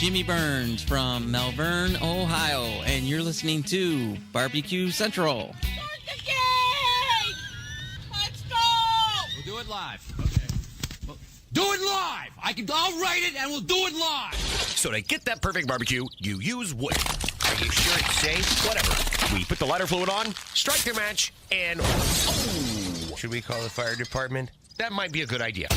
Jimmy Burns from Malvern, Ohio, and you're listening to Barbecue Central. Let's go! We'll do it live. Okay. Well, do it live! I'll write it and we'll do it live! So to get that perfect barbecue, you use wood. Are you sure it's safe? Whatever. We put the lighter fluid on, strike the match, and... Oh! Should we call the fire department? That might be a good idea.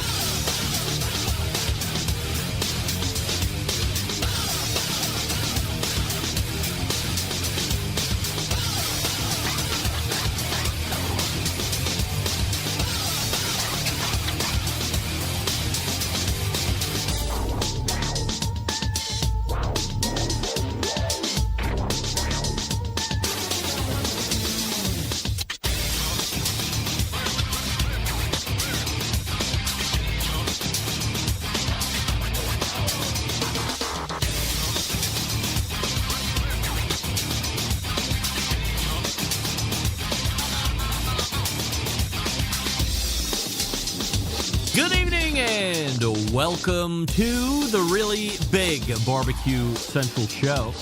Welcome to the really big Barbecue Central show.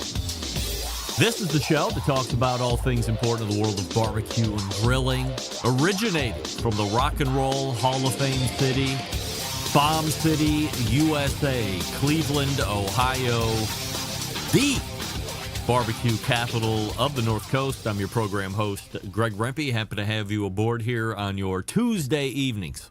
This is the show that talks about all things important in the world of barbecue and grilling, originating from the Rock and Roll Hall of Fame city, Bomb City, USA, Cleveland, Ohio, the barbecue capital of the North Coast. I'm your program host, Greg Rempe. Happy to have you aboard here on your Tuesday evenings.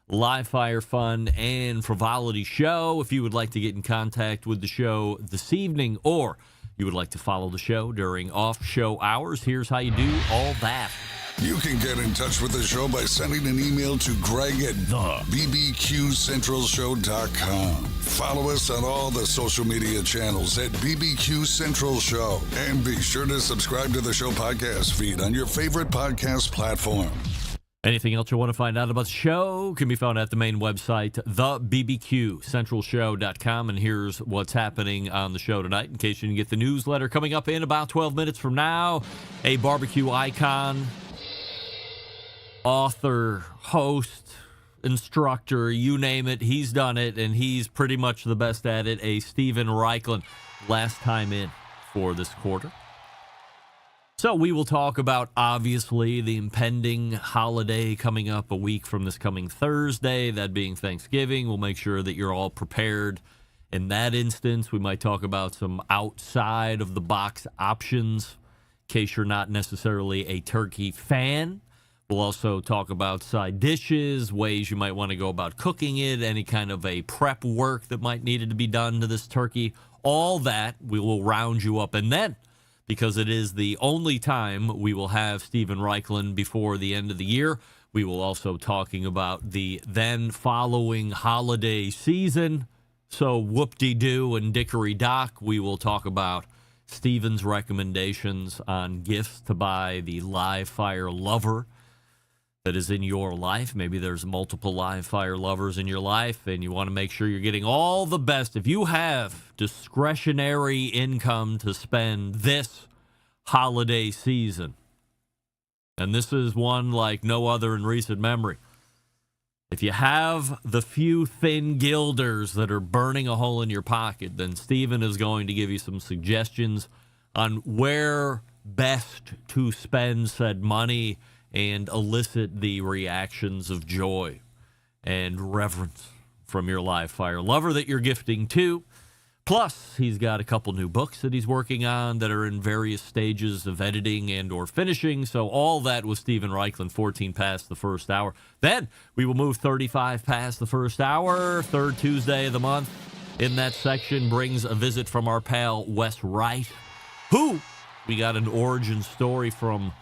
Live fire fun and frivolity show. If you would like to get in contact with the show this evening, or you would like to follow the show during off-show hours, here's how you do all that. You can get in touch with the show by sending an email to Greg at bbqcentralshow.com. Follow us on all the social media channels at BBQ Central Show. And be sure to subscribe to the show podcast feed on your favorite podcast platform. Anything else you want to find out about the show can be found at the main website, thebbqcentralshow.com. And here's what's happening on the show tonight, in case you didn't get the newsletter. Coming up in about 12 minutes from now, a barbecue icon, author, host, instructor, you name it, he's done it, and he's pretty much the best at it. A Stephen Raichlen, last time in for this quarter. So we will talk about, obviously, the impending holiday coming up a week from this coming Thursday, that being Thanksgiving. We'll make sure that you're all prepared in that instance. We might talk about some outside of the box options, in case you're not necessarily a turkey fan. We'll also talk about side dishes, ways you might want to go about cooking it, any kind of a prep work that might need to be done to this turkey. All that, we will round you up. And then, because it is the only time we will have Stephen Raichlen before the end of the year, we will also talking about the then following holiday season. So whoop-de-doo and dickory-dock, we will talk about Stephen's recommendations on gifts to buy the live fire lover that is in your life. Maybe there's multiple live fire lovers in your life, and you want to make sure you're getting all the best. If you have discretionary income to spend this holiday season, and this is one like no other in recent memory, if you have the few thin guilders that are burning a hole in your pocket, then Stephen is going to give you some suggestions on where best to spend said money and elicit the reactions of joy and reverence from your live fire lover that you're gifting to. Plus, he's got a couple new books that he's working on that are in various stages of editing and or finishing. So all that with Stephen Raichlen, 14 past the first hour. Then we will move 35 past the first hour. Third Tuesday of the month in that section brings a visit from our pal Wes Wright, who we got an origin story from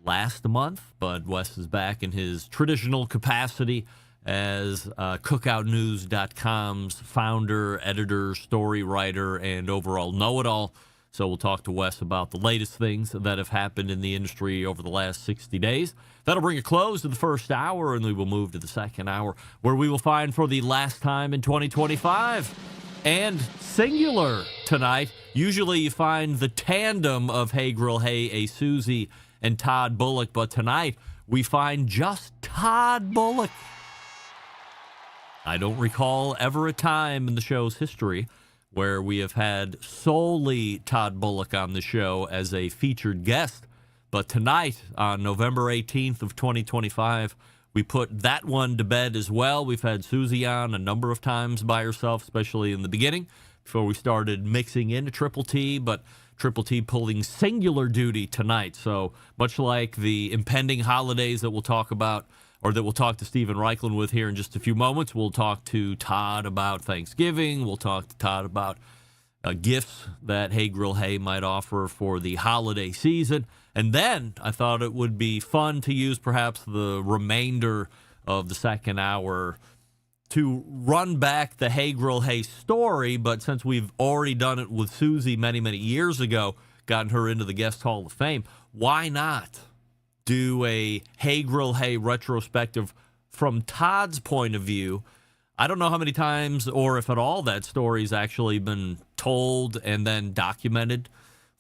last month, but Wes is back in his traditional capacity as cookoutnews.com's founder, editor, story writer, and overall know-it-all. So we'll talk to Wes about the latest things that have happened in the industry over the last 60 days. That'll bring a close to the first hour, and we will move to the second hour, where we will find for the last time in 2025, and singular tonight. Usually you find the tandem of Hey Grill Hey, a Susie and Todd Bulloch, but tonight we find just Todd Bulloch. I don't recall ever a time in the show's history where we have had solely Todd Bulloch on the show as a featured guest, but tonight, on November 18th of 2025, we put that one to bed as well. We've had Susie on a number of times by herself, especially in the beginning, before we started mixing in a Triple T, but Triple T pulling singular duty tonight. So much like the impending holidays that we'll talk about, or that we'll talk to Stephen Raichlen with here in just a few moments, we'll talk to Todd about Thanksgiving. We'll talk to Todd about gifts that Hey Grill Hey might offer for the holiday season. And then I thought it would be fun to use perhaps the remainder of the second hour to run back the Hey Grill Hey story, but since we've already done it with Susie many, many years ago, gotten her into the Guest Hall of Fame, why not do a Hey Grill Hey retrospective from Todd's point of view? I don't know how many times, or if at all, that story's actually been told and then documented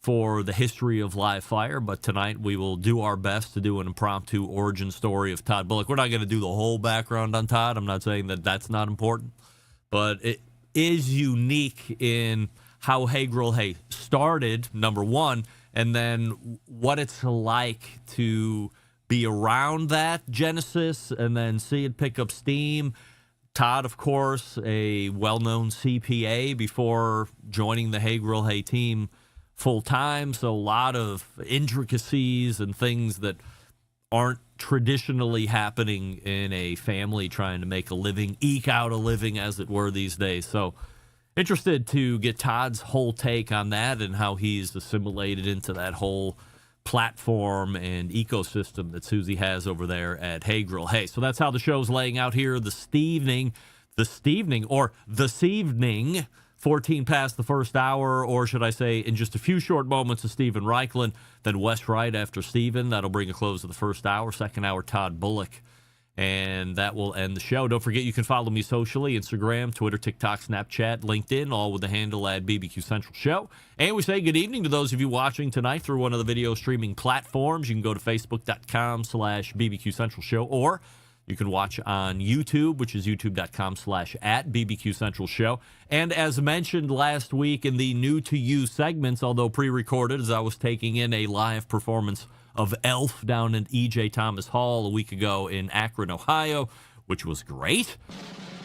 for the history of live fire, but tonight we will do our best to do an impromptu origin story of Todd Bulloch. We're not going to do the whole background on Todd. I'm not saying that that's not important, but it is unique in how Hey Grill Hey started, number one, and then what it's like to be around that genesis and then see it pick up steam. Todd, of course, a well-known CPA before joining the Hey Grill Hey team full-time, so a lot of intricacies and things that aren't traditionally happening in a family trying to make a living, eke out a living, as it were, these days. So interested to get Todd's whole take on that and how he's assimilated into that whole platform and ecosystem that Susie has over there at Hey Grill. Hey, so that's how the show's laying out here this evening, 14 past the first hour, or should I say in just a few short moments of Stephen Raichlen, then Wes Wright after Stephen. That'll bring a close to the first hour. Second hour, Todd Bulloch. And that will end the show. Don't forget you can follow me socially, Instagram, Twitter, TikTok, Snapchat, LinkedIn, all with the handle at BBQ Central Show. And we say good evening to those of you watching tonight through one of the video streaming platforms. You can go to facebook.com/BBQ Central Show, or you can watch on YouTube, which is youtube.com/@BBQ Central Show. And as mentioned last week in the new to you segments, although pre-recorded, as I was taking in a live performance of Elf down in E.J. Thomas Hall a week ago in Akron, Ohio, which was great.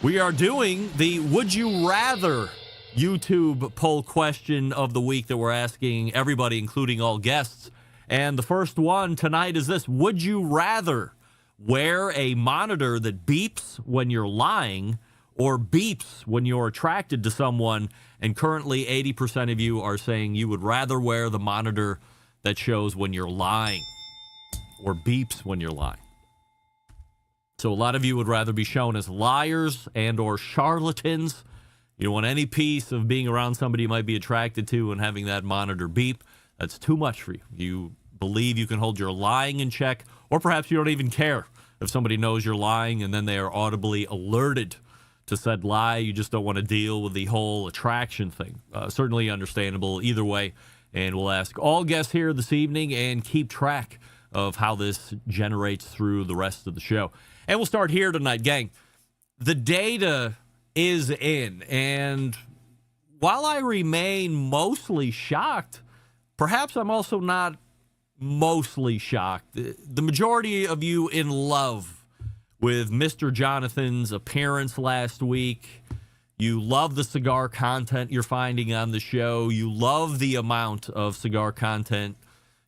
We are doing the Would You Rather YouTube poll question of the week that we're asking everybody, including all guests. And the first one tonight is this: would you rather wear a monitor that beeps when you're lying or beeps when you're attracted to someone? And currently 80% of you are saying you would rather wear the monitor that shows when you're lying or beeps when you're lying. So a lot of you would rather be shown as liars and or charlatans. You don't want any piece of being around somebody you might be attracted to and having that monitor beep. That's too much for you. You believe you can hold your lying in check, or perhaps you don't even care if somebody knows you're lying and then they are audibly alerted to said lie. You just don't want to deal with the whole attraction thing. Certainly understandable either way. And we'll ask all guests here this evening and keep track of how this generates through the rest of the show. And we'll start here tonight, gang. The data is in, and while I remain mostly shocked, perhaps I'm also not mostly shocked. The majority of you in love with Mr. Jonathan's appearance last week. You love the cigar content you're finding on the show. You love the amount of cigar content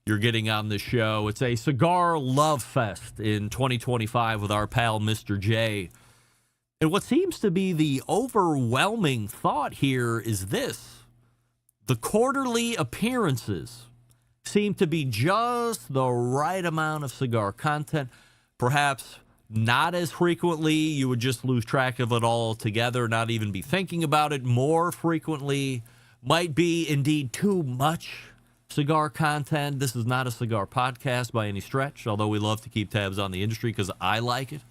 you're getting on the show. It's a cigar love fest in 2025 with our pal Mr. J. And what seems to be the overwhelming thought here is this: the quarterly appearances seem to be just the right amount of cigar content. Perhaps not as frequently, you would just lose track of it all together, not even be thinking about it. More frequently might be indeed too much cigar content. This is not a cigar podcast by any stretch, although we love to keep tabs on the industry because I like it.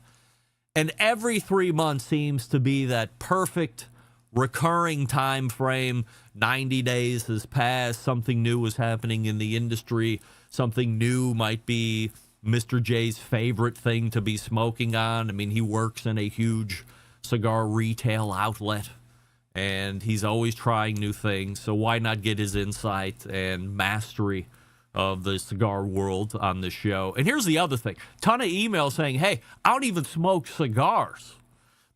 And every 3 months seems to be that perfect recurring time frame. 90 days has passed, something new is happening in the industry, something new might be Mr. J's favorite thing to be smoking on. I mean, he works in a huge cigar retail outlet, and he's always trying new things. So why not get his insight and mastery of the cigar world on this show? And here's the other thing. Ton of emails saying, hey, I don't even smoke cigars.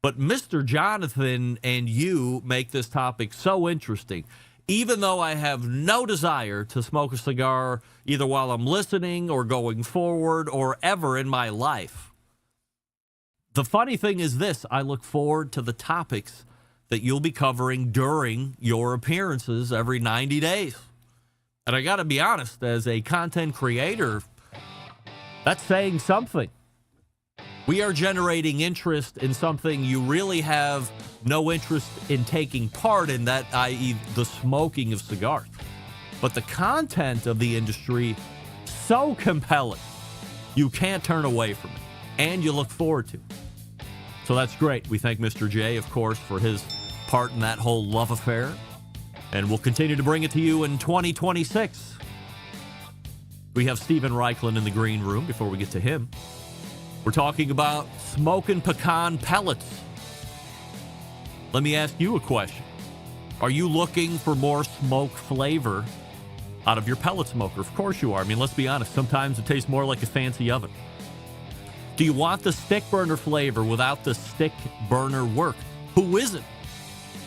But Mr. Jonathan and you make this topic so interesting. Even though I have no desire to smoke a cigar either while I'm listening or going forward or ever in my life. The funny thing is this: I look forward to the topics that you'll be covering during your appearances every 90 days. And I got to be honest, as a content creator, that's saying something. We are generating interest in something you really have no interest in taking part in, that i.e. the smoking of cigars. But the content of the industry, so compelling, you can't turn away from it, and you look forward to it. So that's great. We thank Mr. J, of course, for his part in that whole love affair, and we'll continue to bring it to you in 2026. We have Stephen Raichlen in the green room. Before we get to him, we're talking about smoking pecan pellets. Let me ask you a question. Are you looking for more smoke flavor out of your pellet smoker? Of course you are. I mean, let's be honest. Sometimes it tastes more like a fancy oven. Do you want the stick burner flavor without the stick burner work? Who isn't?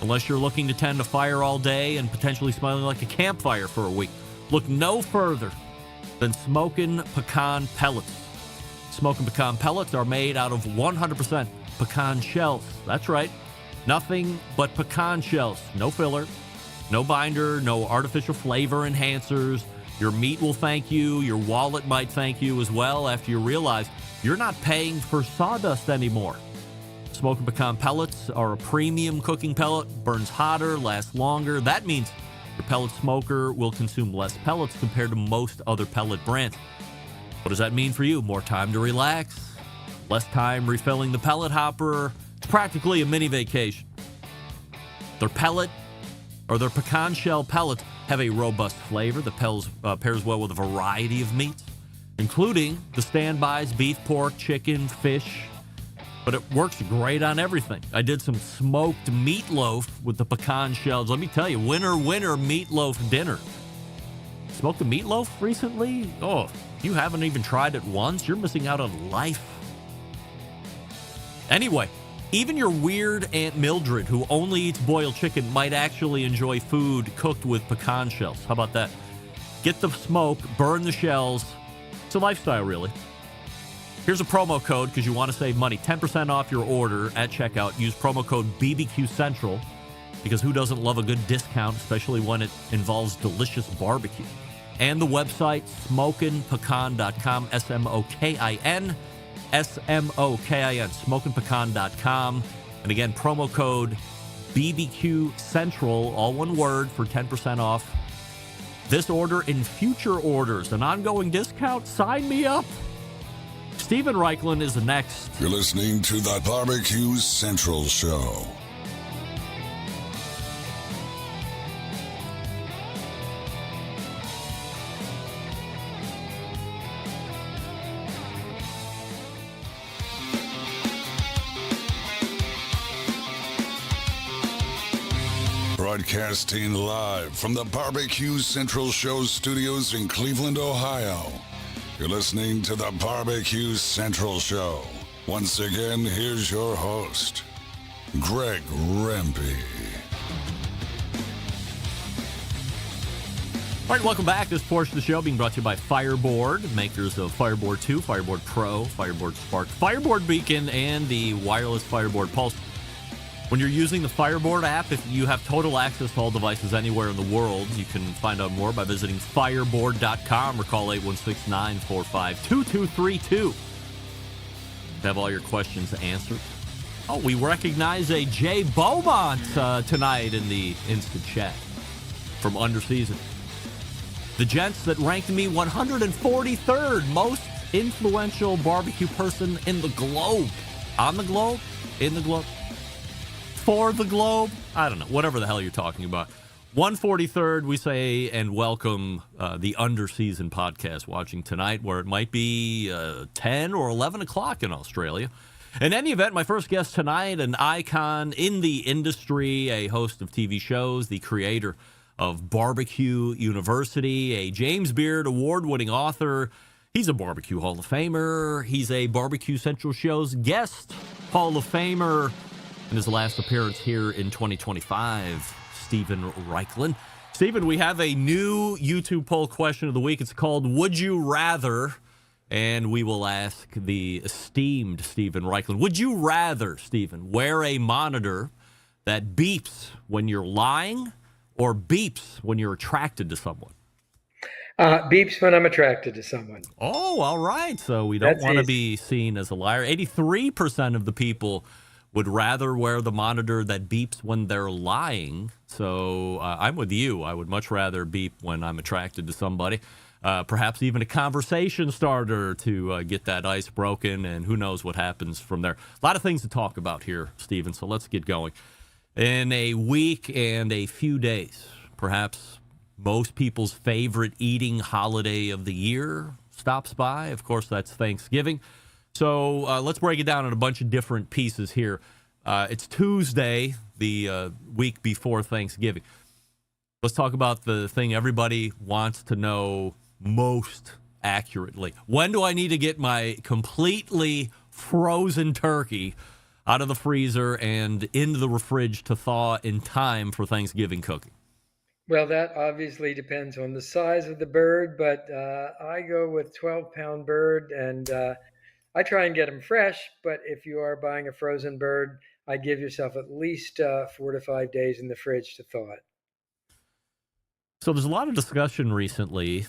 Unless you're looking to tend a fire all day and potentially smelling like a campfire for a week. Look no further than smoking pecan pellets. Smoking pecan pellets are made out of 100% pecan shells. That's right. Nothing but pecan shells. No filler, no binder, no artificial flavor enhancers, Your meat will thank you. Your wallet might thank you as well after you realize you're not paying for sawdust anymore. Smoking pecan pellets are a premium cooking pellet, burns hotter, lasts longer. That means your pellet smoker will consume less pellets compared to most other pellet brands. What does that mean for you? More time to relax, less time refilling the pellet hopper. It's practically a mini vacation. Their pellet or their pecan shell pellets have a robust flavor that pairs well with a variety of meats, including the standbys, beef, pork, chicken, fish. But it works great on everything. I did some smoked meatloaf with the pecan shells. Let me tell you, winner meatloaf dinner. Smoked a meatloaf recently? Oh, if you haven't even tried it once, you're missing out on life. Anyway, even your weird Aunt Mildred, who only eats boiled chicken, might actually enjoy food cooked with pecan shells. How about that? Get the smoke, burn the shells. It's a lifestyle, really. Here's a promo code because you want to save money. 10% off your order at checkout. Use promo code BBQ Central because who doesn't love a good discount, especially when it involves delicious barbecue. And the website, smokinpecan.com, SMOKIN. SMOKIN, smokinpecan.com. And again, promo code BBQ Central, all one word, for 10% off this order and future orders. An ongoing discount? Sign me up. Stephen Raichlen is next. You're listening to the BBQ Central Show. Broadcasting live from the BBQ Central Show studios in Cleveland, Ohio. You're listening to the BBQ Central Show. Once again, here's your host, Greg Rempe. All right, welcome back. This portion of the show being brought to you by Fireboard, makers of Fireboard 2, Fireboard Pro, Fireboard Spark, Fireboard Beacon, and the wireless Fireboard Pulse. When you're using the Fireboard app, if you have total access to all devices anywhere in the world, you can find out more by visiting fireboard.com or call 816-945-2232 to have all your questions answered. Oh, we recognize a Jay Beaumont tonight in the instant chat from Underseason. The gents that ranked me 143rd most influential barbecue person in the globe. On the globe? In the globe? For the globe? I don't know. Whatever the hell you're talking about. 143rd, we say, and welcome the Underseason podcast watching tonight, where it might be 10 or 11 o'clock in Australia. In any event, my first guest tonight, an icon in the industry, a host of TV shows, the creator of Barbecue University, a James Beard award-winning author. He's a Barbecue Hall of Famer. He's a Barbecue Central Show's guest Hall of Famer. In his last appearance here in 2025, Stephen Raichlen. Stephen, we have a new YouTube poll question of the week. It's called Would You Rather? And we will ask the esteemed Stephen Raichlen. Would you rather, Stephen, wear a monitor that beeps when you're lying or beeps when you're attracted to someone? Beeps when I'm attracted to someone. Oh, all right. So we don't want to be seen as a liar. 83% of the people would rather wear the monitor that beeps when they're lying. So I'm with you. I would much rather beep when I'm attracted to somebody. Perhaps even a conversation starter to get that ice broken, and who knows what happens from there. A lot of things to talk about here, Stephen, so let's get going. In a week and a few days, perhaps most people's favorite eating holiday of the year stops by. Of course, that's Thanksgiving. So let's break it down in a bunch of different pieces here. It's Tuesday, the week before Thanksgiving. Let's talk about the thing everybody wants to know most accurately. When do I need to get my completely frozen turkey out of the freezer and into the fridge to thaw in time for Thanksgiving cooking? Well, that obviously depends on the size of the bird, but I go with 12-pound bird, and I try and get them fresh, but if you are buying a frozen bird, I give yourself at least 4 to 5 days in the fridge to thaw it. So there's a lot of discussion recently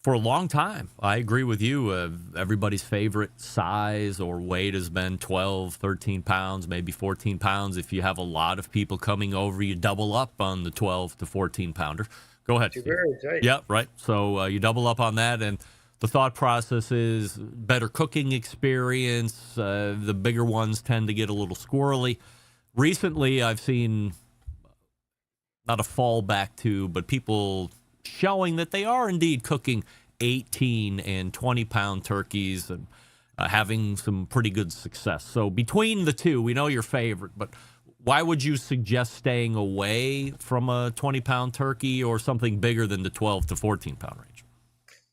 For a long time, I agree with you. Everybody's favorite size or weight has been 12, 13 pounds, maybe 14 pounds. If you have a lot of people coming over, you double up on the 12 to 14 pounder. Go ahead, 2 Steve. birds, right? Yeah, right. So you double up on that, and the thought process is better cooking experience. The bigger ones tend to get a little squirrely. Recently, I've seen not a fallback to, but people showing that they are indeed cooking 18 and 20-pound turkeys and having some pretty good success. So between the two, we know your favorite, but why would you suggest staying away from a 20-pound turkey or something bigger than the 12 to 14-pound range?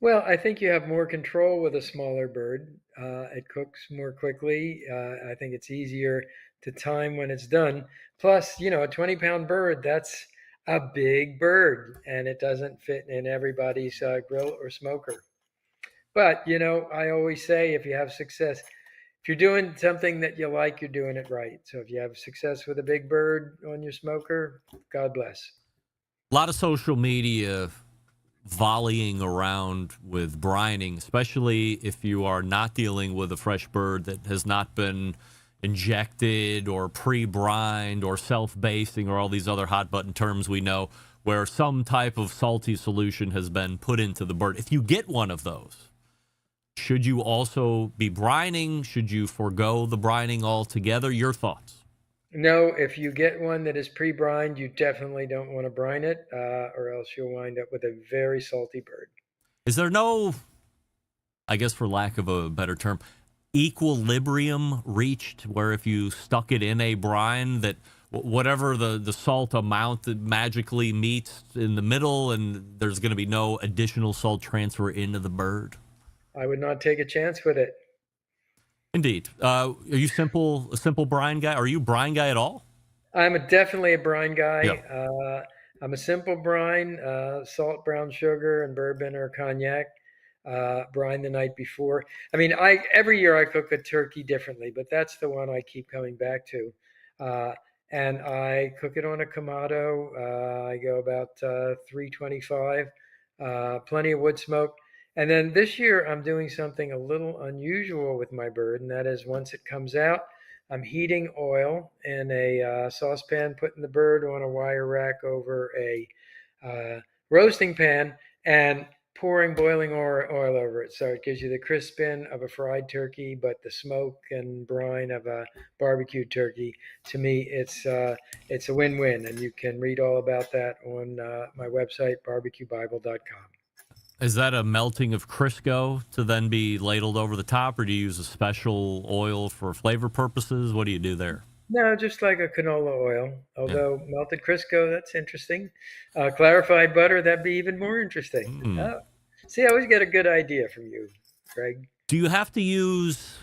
Well, I think you have more control with a smaller bird. It cooks more quickly. I think it's easier to time when it's done. Plus, a 20-pound bird, that's a big bird, and it doesn't fit in everybody's grill or smoker. But, I always say if you have success, if you're doing something that you like, you're doing it right. So if you have success with a big bird on your smoker, God bless. A lot of social media volleying around with brining, especially if you are not dealing with a fresh bird that has not been injected or pre-brined or self-basting or all these other hot button terms we know, where some type of salty solution has been put into the bird. If you get one of those, should you also be brining? Should you forego the brining altogether? Your thoughts? No, if you get one that is pre-brined, you definitely don't want to brine it, or else you'll wind up with a very salty bird. Is there no, I guess for lack of a better term, equilibrium reached where if you stuck it in a brine that whatever the salt amount that magically meets in the middle and there's going to be no additional salt transfer into the bird? I would not take a chance with it. Indeed. Are you a simple brine guy? Are you a brine guy at all? I'm definitely a brine guy. Yeah. I'm a simple brine, salt, brown sugar, and bourbon or cognac. Brine the night before. I mean, every year I cook a turkey differently, but that's the one I keep coming back to. And I cook it on a Kamado. I go about 325, plenty of wood smoke. And then this year I'm doing something a little unusual with my bird, and that is once it comes out, I'm heating oil in a saucepan, putting the bird on a wire rack over a roasting pan, and pouring boiling oil over it. So it gives you the crisp spin of a fried turkey, but the smoke and brine of a barbecue turkey. To me, it's a win-win, and you can read all about that on my website, barbecuebible.com. Is that a melting of Crisco to then be ladled over the top, or do you use a special oil for flavor purposes? What do you do there? No, just like a canola oil. Although melted Crisco, that's interesting. Clarified butter, that'd be even more interesting. See, I always get a good idea from you, Greg. Do you have to use,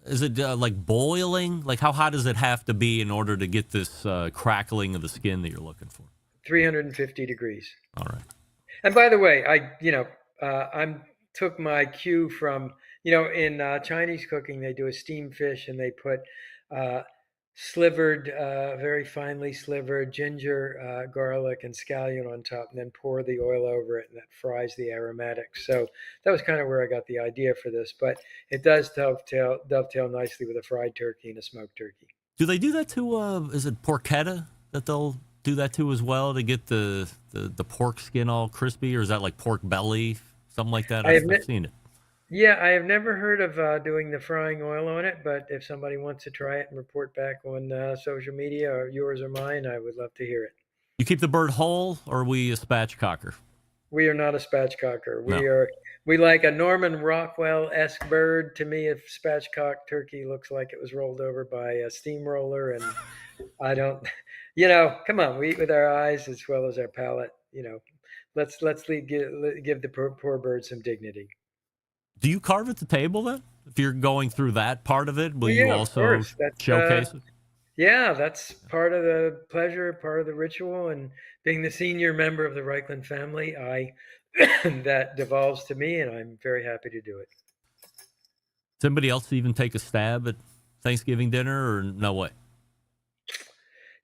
is it like boiling? Like how hot does it have to be in order to get this crackling of the skin that you're looking for? 350 degrees. All right. And by the way, I took my cue from, in Chinese cooking, they do a steamed fish and they put slivered, very finely slivered ginger, garlic, and scallion on top, and then pour the oil over it, and that fries the aromatics. So that was kind of where I got the idea for this, but it does dovetail nicely with a fried turkey and a smoked turkey. Do they do that to, is it porchetta that they'll do that to as well to get the pork skin all crispy, or is that like pork belly, something like that? I've seen it. Yeah, I have never heard of doing the frying oil on it, but if somebody wants to try it and report back on social media, or yours or mine, I would love to hear it. You keep the bird whole, or are we a spatchcocker? We are not a spatchcocker. No. We like a Norman Rockwell-esque bird. To me, a spatchcock turkey looks like it was rolled over by a steamroller, and I don't, come on, we eat with our eyes as well as our palate. Let's give the poor bird some dignity. Do you carve at the table then? If you're going through that part of it, will you also of course. showcase it? Yeah, that's part of the pleasure, part of the ritual, and being the senior member of the Raichlen family, that devolves to me, and I'm very happy to do it. Does anybody else even take a stab at Thanksgiving dinner, or no way?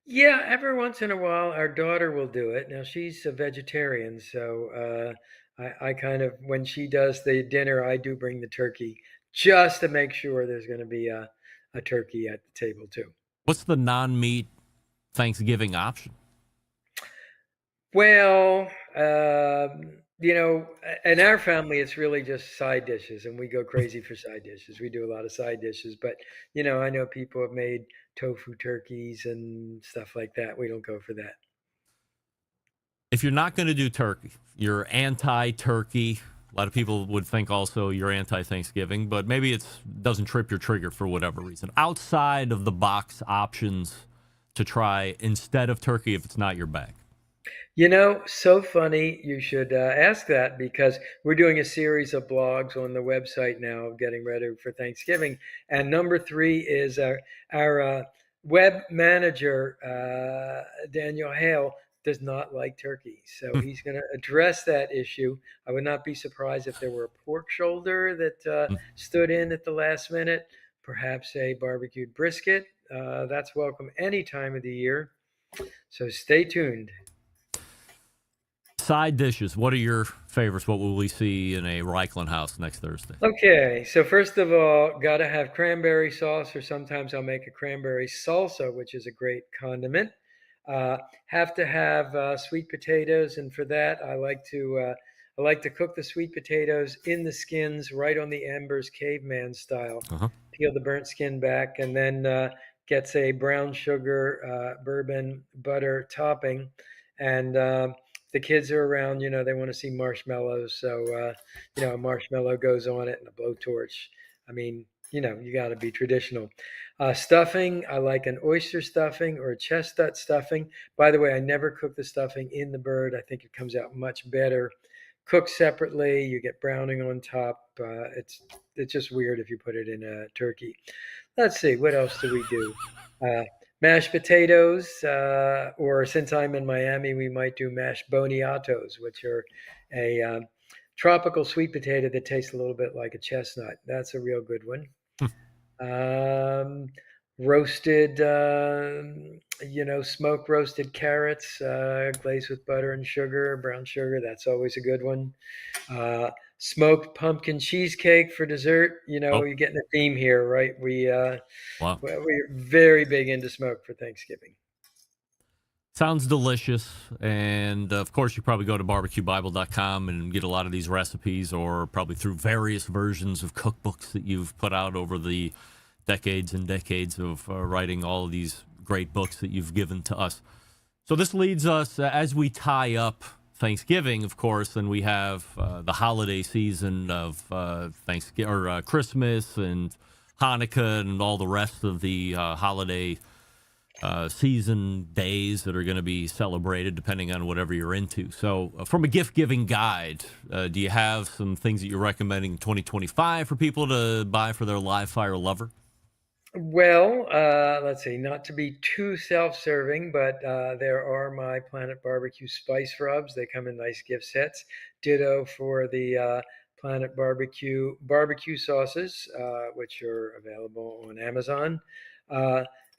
Yeah, every once in a while, our daughter will do it. Now, she's a vegetarian, so I kind of, when she does the dinner, I do bring the turkey just to make sure there's going to be a turkey at the table too. What's the non-meat Thanksgiving option? Well, in our family, it's really just side dishes, and we go crazy for side dishes. We do a lot of side dishes, but I know people have made tofu turkeys and stuff like that. We don't go for that. If you're not going to do turkey, you're anti-turkey. A lot of people would think also you're anti-Thanksgiving, but maybe it doesn't trip your trigger for whatever reason. Outside of the box options to try instead of turkey if it's not your bag. So funny you should ask that, because we're doing a series of blogs on the website now, getting ready for Thanksgiving. And number 3 is our web manager, Daniel Hale, does not like turkey. So he's going to address that issue. I would not be surprised if there were a pork shoulder that stood in at the last minute, perhaps a barbecued brisket. That's welcome any time of the year. So stay tuned. Side dishes. What are your favorites? What will we see in a Raichlen house next Thursday? Okay, so first of all, got to have cranberry sauce, or sometimes I'll make a cranberry salsa, which is a great condiment. Have to have sweet potatoes, and for that, I like to cook the sweet potatoes in the skins, right on the embers, caveman style. Peel the burnt skin back, and then gets a brown sugar, bourbon, butter topping, and the kids are around, they want to see marshmallows. So, a marshmallow goes on it and a blowtorch. I mean, you got to be traditional. Stuffing, I like an oyster stuffing or a chestnut stuffing. By the way, I never cook the stuffing in the bird. I think it comes out much better. Cooked separately, you get browning on top. It's just weird if you put it in a turkey. Let's see, what else do we do? Mashed potatoes, or since I'm in Miami, we might do mashed boniatos, which are a tropical sweet potato that tastes a little bit like a chestnut. That's a real good one. Roasted, smoke roasted carrots, glazed with butter and sugar, brown sugar. That's always a good one. Smoked pumpkin cheesecake for dessert. You're getting a theme here, right? We're very big into smoke for Thanksgiving. Sounds delicious. And of course, you probably go to barbecuebible.com and get a lot of these recipes, or probably through various versions of cookbooks that you've put out over the decades and decades of writing all of these great books that you've given to us. So this leads us, as we tie up Thanksgiving, of course, and we have the holiday season of Thanksgiving or Christmas and Hanukkah and all the rest of the holiday season days that are going to be celebrated depending on whatever you're into. So from a gift-giving guide, do you have some things that you're recommending in 2025 for people to buy for their live fire lover? Well, let's see, not to be too self-serving, but there are my Planet Barbecue spice rubs. They come in nice gift sets. Ditto for the Planet barbecue sauces, which are available on Amazon.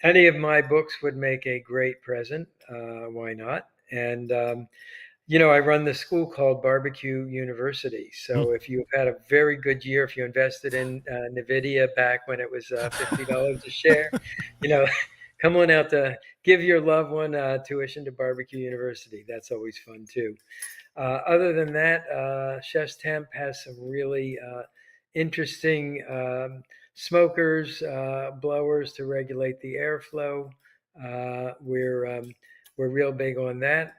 Any of my books would make a great present. Why not? And I run this school called Barbecue University. So if you've had a very good year, if you invested in NVIDIA back when it was $50 a share, come on out to give your loved one tuition to Barbecue University. That's always fun too. Other than that, Chef's Temp has some really interesting smokers, blowers to regulate the airflow. We're real big on that.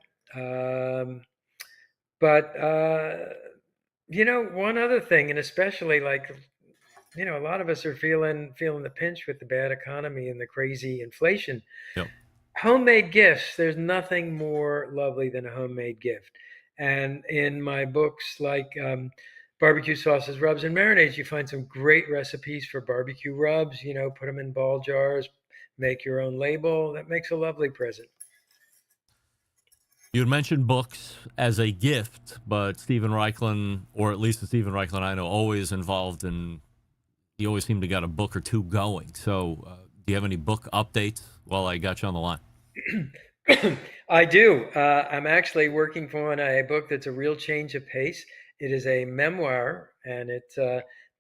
But one other thing, and especially a lot of us are feeling the pinch with the bad economy and the crazy inflation. Yep. Homemade gifts, there's nothing more lovely than a homemade gift. And in my books like Barbecue Sauces, Rubs, and Marinades, you find some great recipes for barbecue rubs. Put them in ball jars, make your own label. That makes a lovely present. You had mentioned books as a gift, but Stephen Raichlen, or at least the Stephen Raichlen I know, always involved in, you always seem to got a book or two going. So do you have any book updates while I got you on the line? I do. I'm actually working on a book that's a real change of pace. It is a memoir, and it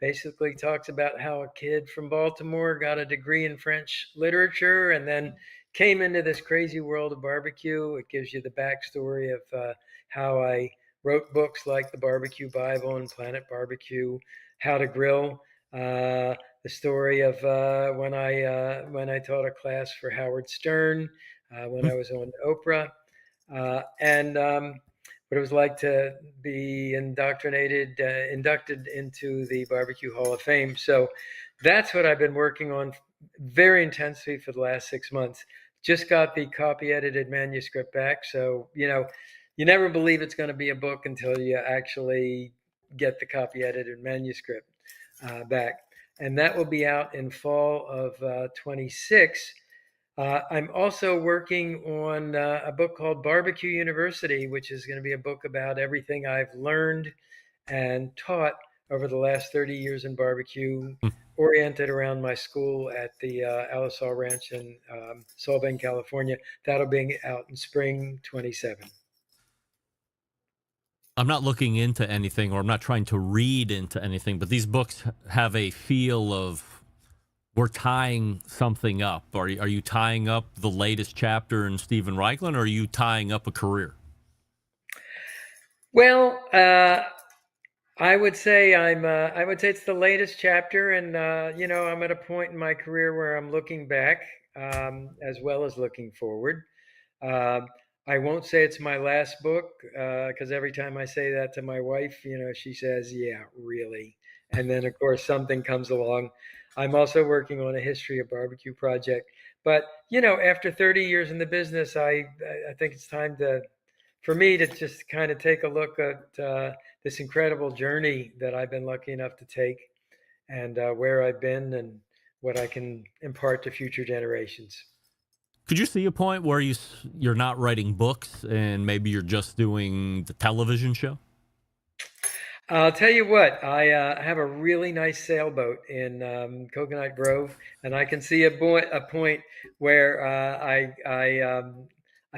basically talks about how a kid from Baltimore got a degree in French literature and then came into this crazy world of barbecue. It gives you the backstory of how I wrote books like The Barbecue Bible and Planet Barbecue, How to Grill. The story of when I taught a class for Howard Stern, when I was on Oprah, and what it was like to be inducted into the Barbecue Hall of Fame. So that's what I've been working on very intensely for the last 6 months. Just got the copy edited manuscript back. So, you never believe it's going to be a book until you actually get the copy edited manuscript back. And that will be out in fall of 26. I'm also working on a book called Barbecue University, which is going to be a book about everything I've learned and taught over the last 30 years in barbecue, oriented around my school at the Alisal Ranch in Solvang, California. That'll be out in spring 27. I'm not looking into anything, or I'm not trying to read into anything, but these books have a feel of we're tying something up. Are you tying up the latest chapter in Stephen Raichlen, or are you tying up a career? Well, I would say it's the latest chapter, and I'm at a point in my career where I'm looking back as well as looking forward. I won't say it's my last book because every time I say that to my wife, she says, "Yeah, really." And then, of course, something comes along. I'm also working on a history of barbecue project. But, after 30 years in the business, I think it's time for me to just kind of take a look at this incredible journey that I've been lucky enough to take, and where I've been and what I can impart to future generations. Could you see a point where you're not writing books and maybe you're just doing the television show? I'll tell you what, I have a really nice sailboat in Coconut Grove, and I can see a point where I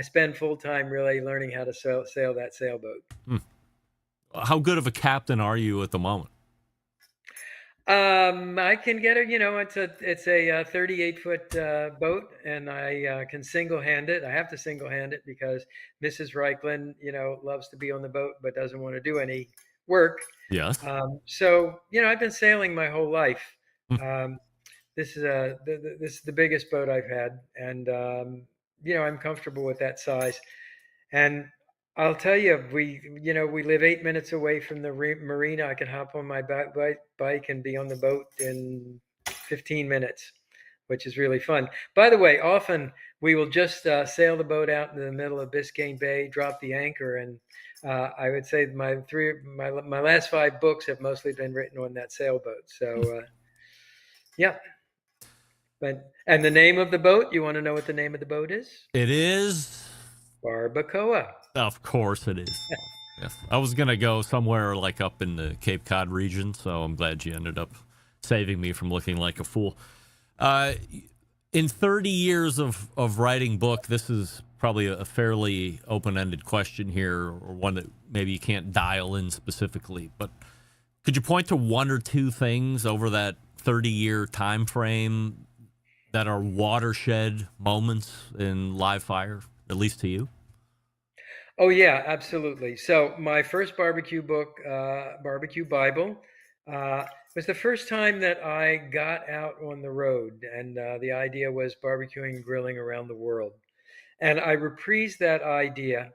spend full time really learning how to sail that sailboat. How good of a captain are you at the moment? I can get it. It's a 38-foot boat, and I can single-hand it. I have to single-hand it because Mrs. Raichlen, loves to be on the boat but doesn't want to do any work. Yes. So I've been sailing my whole life. This is the biggest boat I've had, and I'm comfortable with that size. And I'll tell you, we live 8 minutes away from the marina. I can hop on my bike and be on the boat in 15 minutes, which is really fun. By the way, often we will just sail the boat out in the middle of Biscayne Bay, drop the anchor, and I would say my last 5 books have mostly been written on that sailboat. So, yeah. And the name of the boat, you want to know what the name of the boat is? It is Barbacoa. Of course it is. Yes. I was going to go somewhere like up in the Cape Cod region, so I'm glad you ended up saving me from looking like a fool. In 30 years of writing book, this is probably a fairly open-ended question here, or one that maybe you can't dial in specifically, but could you point to one or two things over that 30-year time frame that are watershed moments in live fire, at least to you? Oh, yeah, absolutely. So my first barbecue book, Barbecue Bible, was the first time that I got out on the road. And the idea was barbecuing and grilling around the world. And I reprised that idea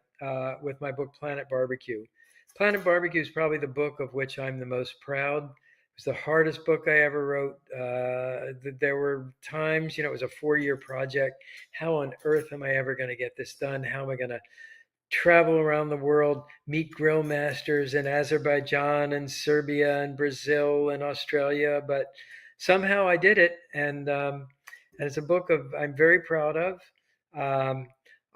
with my book, Planet Barbecue. Planet Barbecue is probably the book of which I'm the most proud. It was the hardest book I ever wrote. There were times, it was a 4-year project. How on earth am I ever going to get this done? How am I going to travel around the world, meet grill masters in Azerbaijan and Serbia and Brazil and Australia? But somehow I did it. And it's a book I'm very proud of.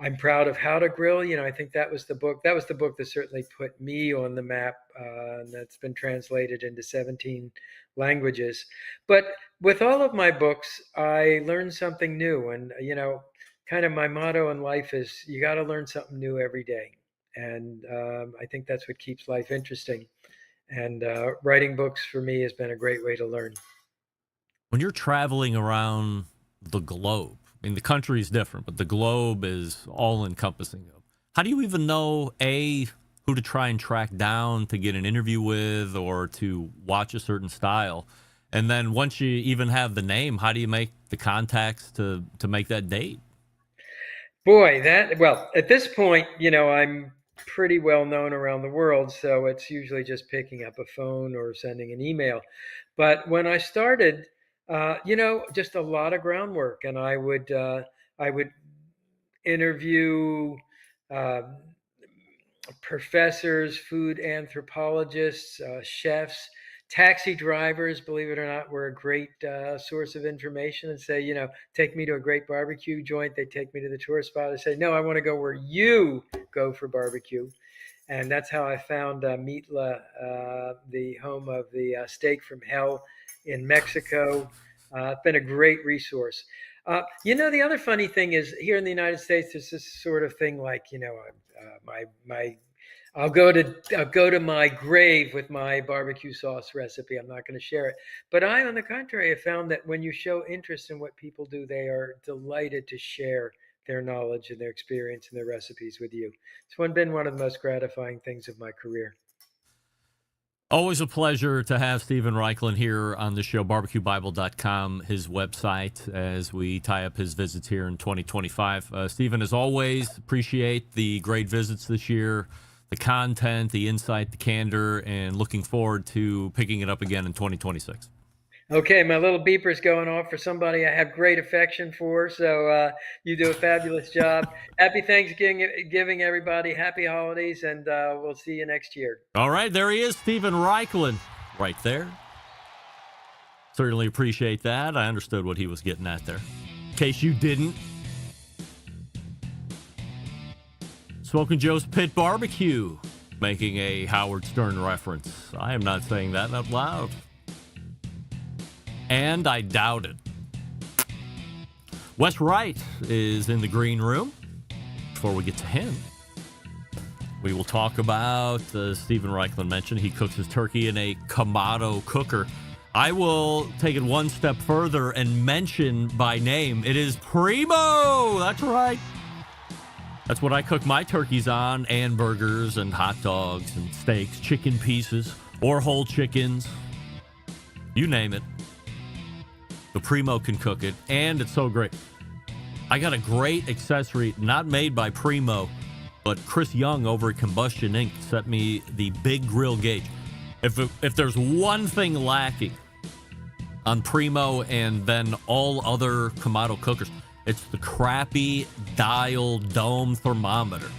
I'm proud of How to Grill. I think that was the book that certainly put me on the map. And that's been translated into 17 languages. But with all of my books, I learned something new. And, kind of my motto in life is you got to learn something new every day. And I think that's what keeps life interesting. And writing books for me has been a great way to learn. When you're traveling around the globe, I mean, the country is different, but the globe is all-encompassing. How do you even know, A, who to try and track down to get an interview with or to watch a certain style? And then once you even have the name, how do you make the contacts to make that date? Boy, well, at this point, I'm pretty well known around the world, so it's usually just picking up a phone or sending an email. But when I started, just a lot of groundwork, and I would interview professors, food anthropologists, chefs, taxi drivers, believe it or not, were a great source of information, and say, take me to a great barbecue joint. They take me to the tourist spot. I say, no, I want to go where you go for barbecue. And that's how I found Mitla, the home of the steak from hell in Mexico. It's been a great resource. The other funny thing is here in the United States, there's this sort of thing like, I'll go to my grave with my barbecue sauce recipe. I'm not going to share it. But I, on the contrary, have found that when you show interest in what people do, they are delighted to share their knowledge and their experience and their recipes with you. It's been one of the most gratifying things of my career. Always a pleasure to have Stephen Raichlen here on the show, barbecuebible.com, his website, as we tie up his visits here in 2025. Stephen, as always, appreciate the great visits this year, the content, the insight, the candor, and looking forward to picking it up again in 2026. Okay, my little beeper's going off for somebody I have great affection for, so you do a fabulous job. Happy Thanksgiving, everybody. Happy holidays, and we'll see you next year. All right, there he is, Stephen Raichlen, right there. Certainly appreciate that. I understood what he was getting at there. In case you didn't, Smoking Joe's Pit Barbecue, making a Howard Stern reference. I am not saying that out loud. And I doubt it. Wes Wright is in the green room. Before we get to him, we will talk about, Stephen Raichlen mentioned, he cooks his turkey in a Kamado cooker. I will take it one step further and mention by name, it is Primo! That's right. That's what I cook my turkeys on, and burgers and hot dogs and steaks, chicken pieces, or whole chickens. You name it. The Primo can cook it, and it's so great. I got a great accessory, not made by Primo, but Chris Young over at Combustion Inc. sent me the big grill gauge. If there's one thing lacking on Primo and then all other Kamado cookers, it's the crappy dial dome thermometer.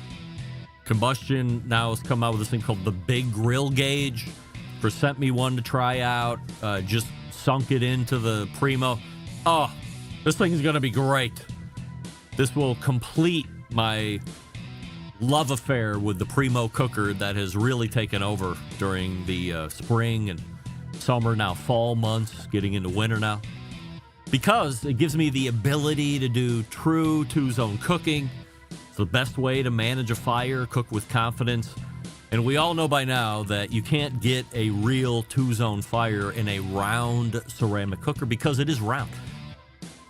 Combustion now has come out with this thing called the big grill gauge. Chris sent me one to try out. Just sunk it into the Primo. Oh, this thing is going to be great. This will complete my love affair with the Primo cooker that has really taken over during the spring and summer, now fall months, getting into winter now. Because it gives me the ability to do true two-zone cooking. It's the best way to manage a fire, cook with confidence. And we all know by now that you can't get a real two-zone fire in a round ceramic cooker because it is round.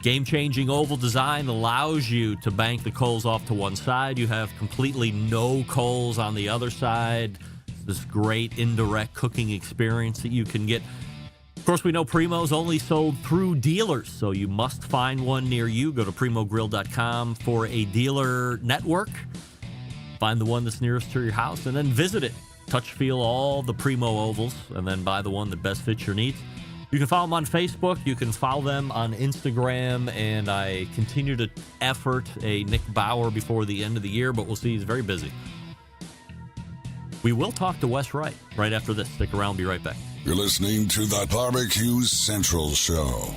Game-changing oval design allows you to bank the coals off to one side. You have completely no coals on the other side. It's this great indirect cooking experience that you can get. Of course, we know Primo's only sold through dealers, so you must find one near you. Go to primogrill.com for a dealer network. Find the one that's nearest to your house, and then visit it. Touch, feel all the Primo ovals, and then buy the one that best fits your needs. You can follow them on Facebook. You can follow them on Instagram, and I continue to effort a Nick Bauer before the end of the year, but we'll see. He's very busy. We will talk to Wes Wright right after this. Stick around. Be right back. You're listening to the Barbecue Central Show.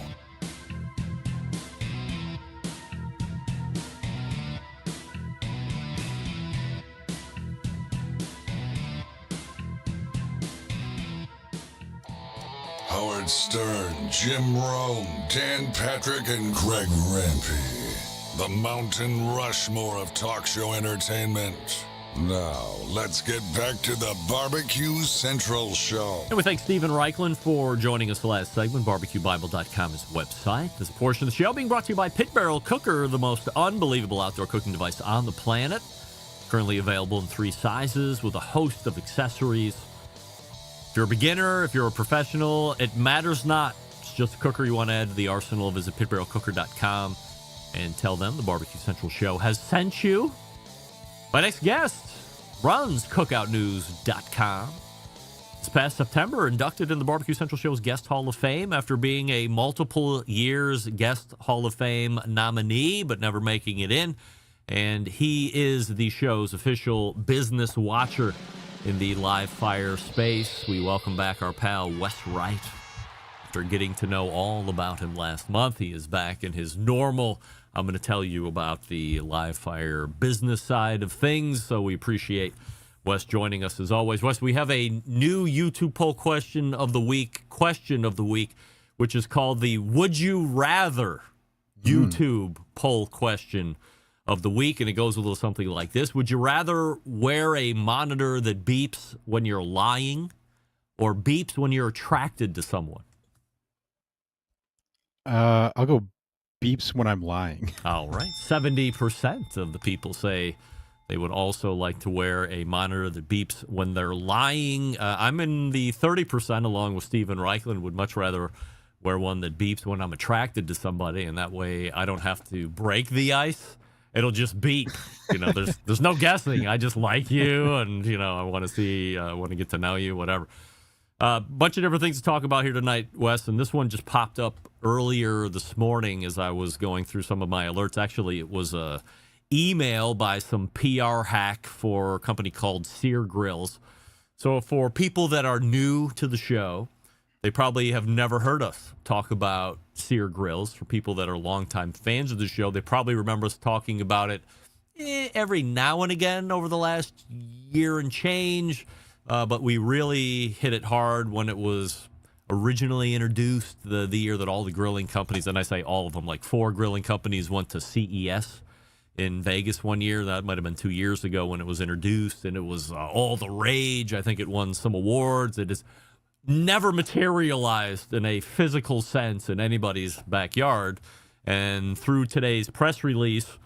Howard Stern, Jim Rome, Dan Patrick, and Greg Rempe. The Mountain Rushmore of talk show entertainment. Now, let's get back to the Barbecue Central Show. And we thank Stephen Raichlen for joining us the last segment. BarbecueBible.com is the website. This portion of the show being brought to you by Pit Barrel Cooker, the most unbelievable outdoor cooking device on the planet. Currently available in 3 sizes with a host of accessories. If you're a beginner, if you're a professional, it matters not. It's just a cooker you want to add to the arsenal. Visit pitbarrelcooker.com and tell them the Barbecue Central Show has sent you. My next guest runs cookoutnews.com. This past September, inducted in the Barbecue Central Show's Guest Hall of Fame after being a multiple years Guest Hall of Fame nominee, but never making it in. And he is the show's official business watcher in the live fire space. We welcome back our pal, Wes Wright. After getting to know all about him last month, he is back in his normal, I'm going to tell you about the live fire business side of things. So we appreciate Wes joining us as always. Wes, we have a new YouTube poll question of the week, which is called the Would You Rather YouTube poll question of the week. And it goes a little something like this. Would you rather wear a monitor that beeps when you're lying or beeps when you're attracted to someone? I'll go beeps when I'm lying. All right. 70% of the people say they would also like to wear a monitor that beeps when they're lying. I'm in the 30% along with Stephen Raichlen. Would much rather wear one that beeps when I'm attracted to somebody, and that way I don't have to break the ice. It'll just beep. There's no guessing. I just like you, and I want to see, I want to get to know you, whatever. Bunch of different things to talk about here tonight, Wes, and this one just popped up earlier this morning as I was going through some of my alerts. Actually, it was a email by some PR hack for a company called Seergrills. So for people that are new to the show, they probably have never heard us talk about Seergrills. For people that are longtime fans of the show, they probably remember us talking about it every now and again over the last year and change. But we really hit it hard when it was originally introduced, the year that all the grilling companies, and I say all of them, like 4 grilling companies went to CES in Vegas one year. That might have been 2 years ago when it was introduced, and it was all the rage. I think it won some awards. It has never materialized in a physical sense in anybody's backyard. And through today's press release,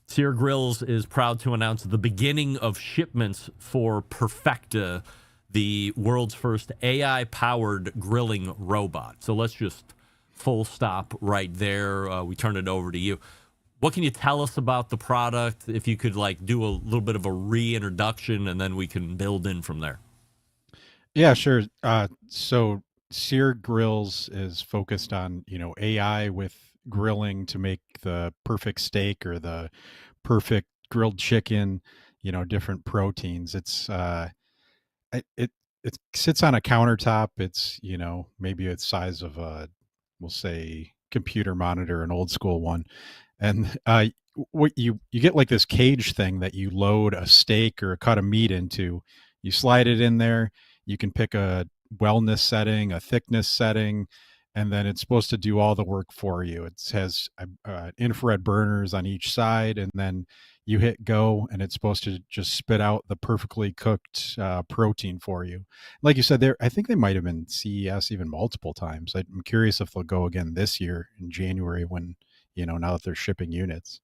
Seergrills is proud to announce the beginning of shipments for Perfecta, the world's first AI-powered grilling robot. So let's just full stop right there. We turn it over to you. What can you tell us about the product? If you could do a little bit of a reintroduction, and then we can build in from there. Yeah, sure. So Seergrills is focused on, AI with grilling to make the perfect steak or the perfect grilled chicken, different proteins. It's it sits on a countertop. It's, maybe it's size of a, we'll say, computer monitor, an old school one. And what you get like this cage thing that you load a steak or a cut of meat into. You slide it in there. You can pick a wellness setting, a thickness setting, and then it's supposed to do all the work for you. It has infrared burners on each side, and then you hit go, and it's supposed to just spit out the perfectly cooked protein for you. Like you said, I think they might have been CES even multiple times. I'm curious if they'll go again this year in January when, now that they're shipping units.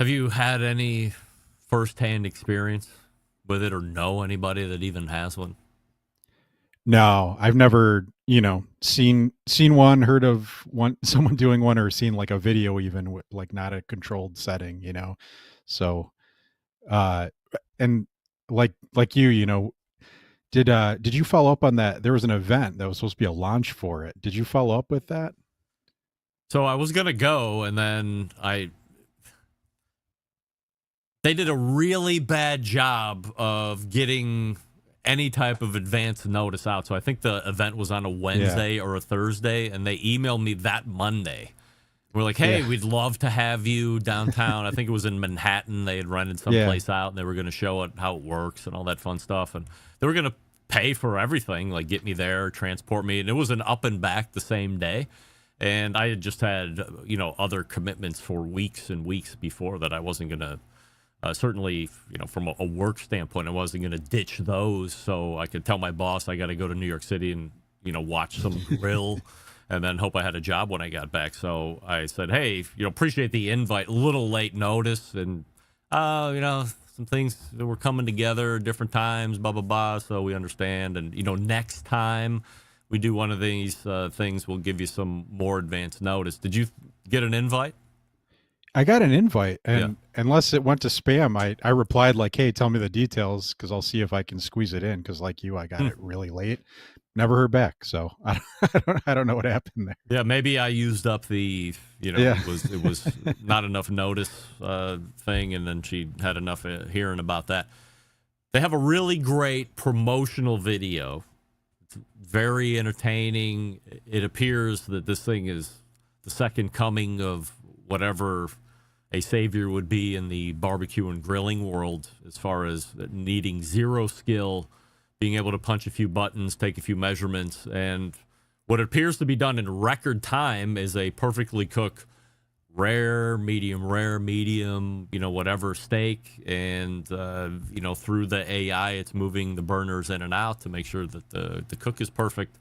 Have you had any firsthand experience with it or know anybody that even has one? No, I've never, seen one, heard of one, someone doing one, or seen like a video even with not a controlled setting, So, and like you, did you follow up on that? There was an event that was supposed to be a launch for it. Did you follow up with that? So I was going to go, and then they did a really bad job of getting any type of advance notice out. So I think the event was on a Wednesday or a Thursday, and they emailed me that Monday. We're like, hey, we'd love to have you downtown. I think it was in Manhattan. They had rented some place out, and they were going to show it how it works and all that fun stuff. And they were going to pay for everything, like get me there, transport me. And it was an up and back the same day. And I had just had, other commitments for weeks and weeks before that I wasn't going to Certainly, from a work standpoint, I wasn't going to ditch those, so I could tell my boss I got to go to New York City and watch some grill, and then hope I had a job when I got back. So I said, hey, appreciate the invite. A little late notice, and some things that were coming together, different times, blah blah blah. So we understand, and next time we do one of these things, we'll give you some more advance notice. Did you get an invite? I got an invite, and unless it went to spam, I replied like, hey, tell me the details, because I'll see if I can squeeze it in, because like you, I got it really late. Never heard back, so I don't know what happened there. Yeah, maybe I used up the it was not enough notice thing, and then she had enough hearing about that. They have a really great promotional video. It's very entertaining. It appears that this thing is the second coming of whatever a savior would be in the barbecue and grilling world, as far as needing zero skill, being able to punch a few buttons, take a few measurements, and what appears to be done in record time is a perfectly cooked rare, medium, whatever steak. And, through the AI, it's moving the burners in and out to make sure that the cook is perfect.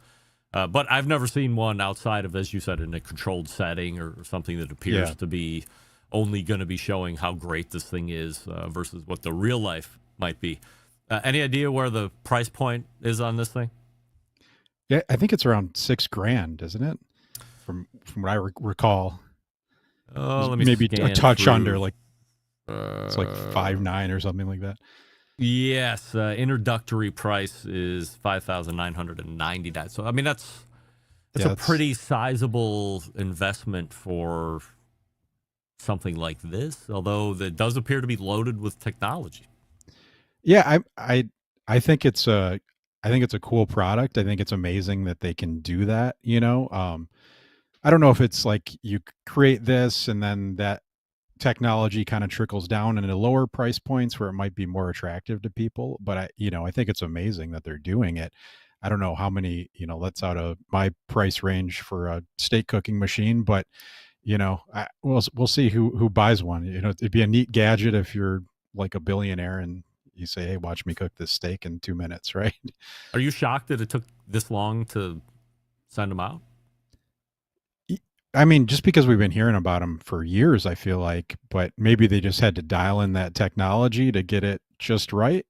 But I've never seen one outside of, as you said, in a controlled setting or something that appears to be only going to be showing how great this thing is versus what the real life might be. Any idea where the price point is on this thing? Yeah, I think it's around $6,000, isn't it? From what I recall. Let me maybe a touch through. under, like it's like 5.9 or something like that. Yes, introductory price is $5,999. So I mean that's a pretty sizable investment for something like this. Although it does appear to be loaded with technology. Yeah, I think it's a cool product. I think it's amazing that they can do that. I don't know if it's like you create this and then that technology kind of trickles down into lower price points where it might be more attractive to people. But I think it's amazing that they're doing it. I don't know how many, that's out of my price range for a steak cooking machine, but we'll see who buys one. It'd be a neat gadget if you're like a billionaire and you say, hey, watch me cook this steak in 2 minutes, right? Are you shocked that it took this long to send them out? I mean, just because we've been hearing about them for years, I feel like, but maybe they just had to dial in that technology to get it just right.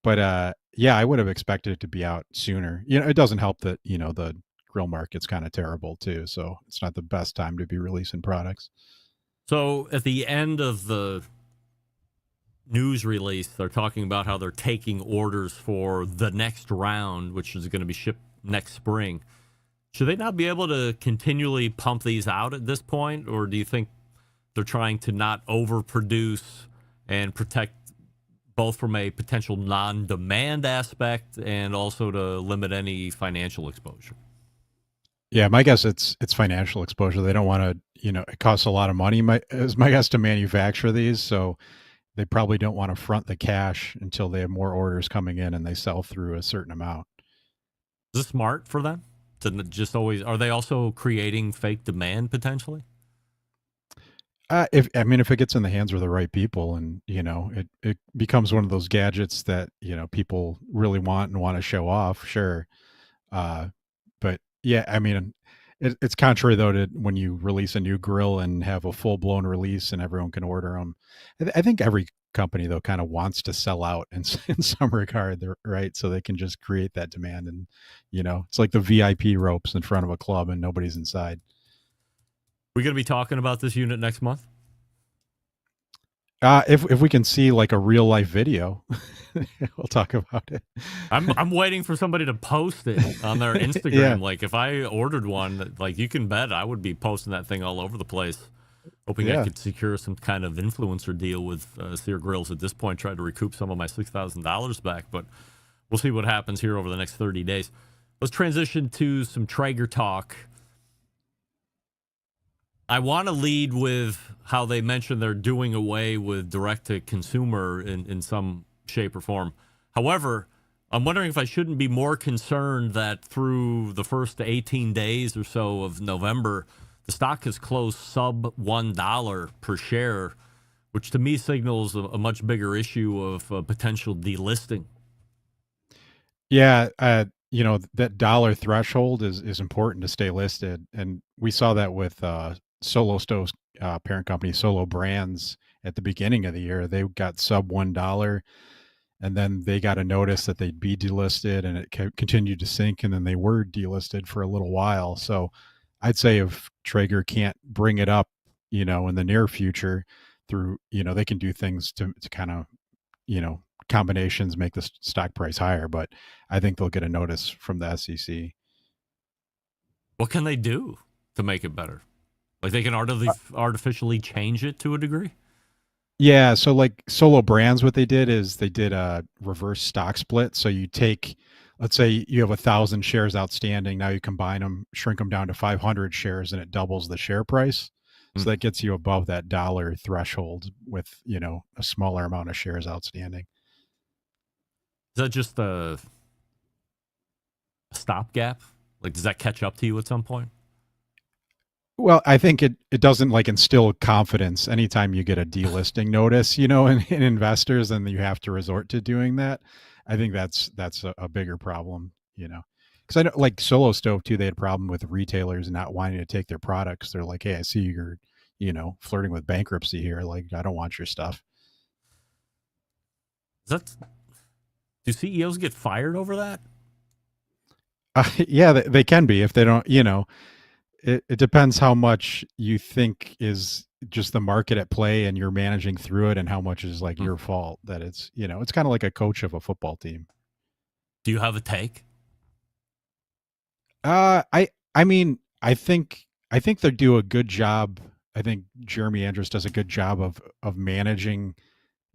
But I would have expected it to be out sooner. It doesn't help that, the grill market's kind of terrible too. So it's not the best time to be releasing products. So at the end of the news release, they're talking about how they're taking orders for the next round, which is going to be shipped next spring. Should they not be able to continually pump these out at this point, or do you think they're trying to not overproduce and protect both from a potential non-demand aspect and also to limit any financial exposure? Yeah, my guess it's financial exposure. They don't want to, it costs a lot of money. My guess to manufacture these, so they probably don't want to front the cash until they have more orders coming in and they sell through a certain amount. Is this smart for them? To just always, are they also creating fake demand potentially? If it gets in the hands of the right people, and it becomes one of those gadgets that people really want and want to show off, sure. But yeah, I mean, it's contrary though to when you release a new grill and have a full blown release and everyone can order them. I think every company though kind of wants to sell out in some regard, right? So they can just create that demand, and it's like the VIP ropes in front of a club and nobody's inside. We going to be talking about this unit next month? If we can see like a real life video, we'll talk about it. I'm waiting for somebody to post it on their Instagram. Yeah. Like if I ordered one, like you can bet I would be posting that thing all over the place. Hoping I could secure some kind of influencer deal with Seergrills at this point, try to recoup some of my $6,000 back. But we'll see what happens here over the next 30 days. Let's transition to some Traeger talk. I want to lead with how they mentioned they're doing away with direct-to-consumer in some shape or form. However, I'm wondering if I shouldn't be more concerned that through the first 18 days or so of November, the stock has closed sub $1 per share, which to me signals a much bigger issue of potential delisting. Yeah, that dollar threshold is important to stay listed, and we saw that with Solo Stove's parent company, Solo Brands, at the beginning of the year. They got sub $1, and then they got a notice that they'd be delisted, and it continued to sink, and then they were delisted for a little while. So I'd say if Traeger can't bring it up, in the near future through, they can do things to kind of, combinations make the stock price higher, but I think they'll get a notice from the SEC. What can they do to make it better? Like they can artificially change it to a degree? Yeah, so like Solo Brands, what they did is they did a reverse stock split. So you take, let's say you have 1,000 shares outstanding. Now you combine them, shrink them down to 500 shares, and it doubles the share price. So that gets you above that dollar threshold with, a smaller amount of shares outstanding. Is that just a stopgap? Like, does that catch up to you at some point? Well, I think it doesn't like instill confidence anytime you get a delisting notice, in investors, and you have to resort to doing that. I think that's a bigger problem, because I know like Solo Stove too, they had a problem with retailers not wanting to take their products. They're like, hey, I see you're, flirting with bankruptcy here. Like, I don't want your stuff. Do CEOs get fired over that? Yeah, they can be if they don't, it depends how much you think is just the market at play and you're managing through it, and how much is like your fault that it's, it's kind of like a coach of a football team. Do you have a take? I mean, I think they do a good job. I think Jeremy Andrus does a good job of managing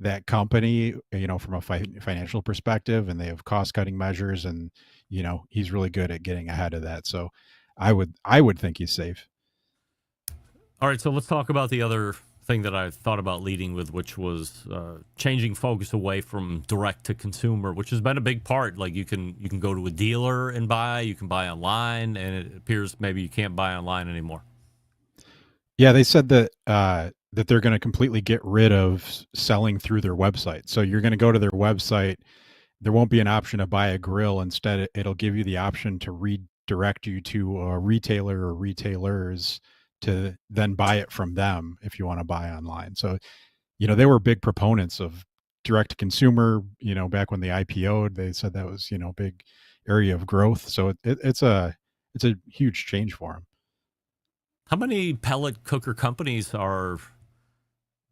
that company, from a financial perspective, and they have cost cutting measures, and, he's really good at getting ahead of that. So I would think he's safe. All right, so let's talk about the other thing that I thought about leading with, which was changing focus away from direct to consumer, which has been a big part. Like you can go to a dealer and buy, you can buy online, and it appears maybe you can't buy online anymore. Yeah, they said that that they're going to completely get rid of selling through their website. So you're going to go to their website. There won't be an option to buy a grill. Instead, it'll give you the option to redirect you to a retailer or retailers to then buy it from them if you want to buy online. So, they were big proponents of direct to consumer, back when they IPO'd, they said that was, a big area of growth. So it's a huge change for them. How many pellet cooker companies are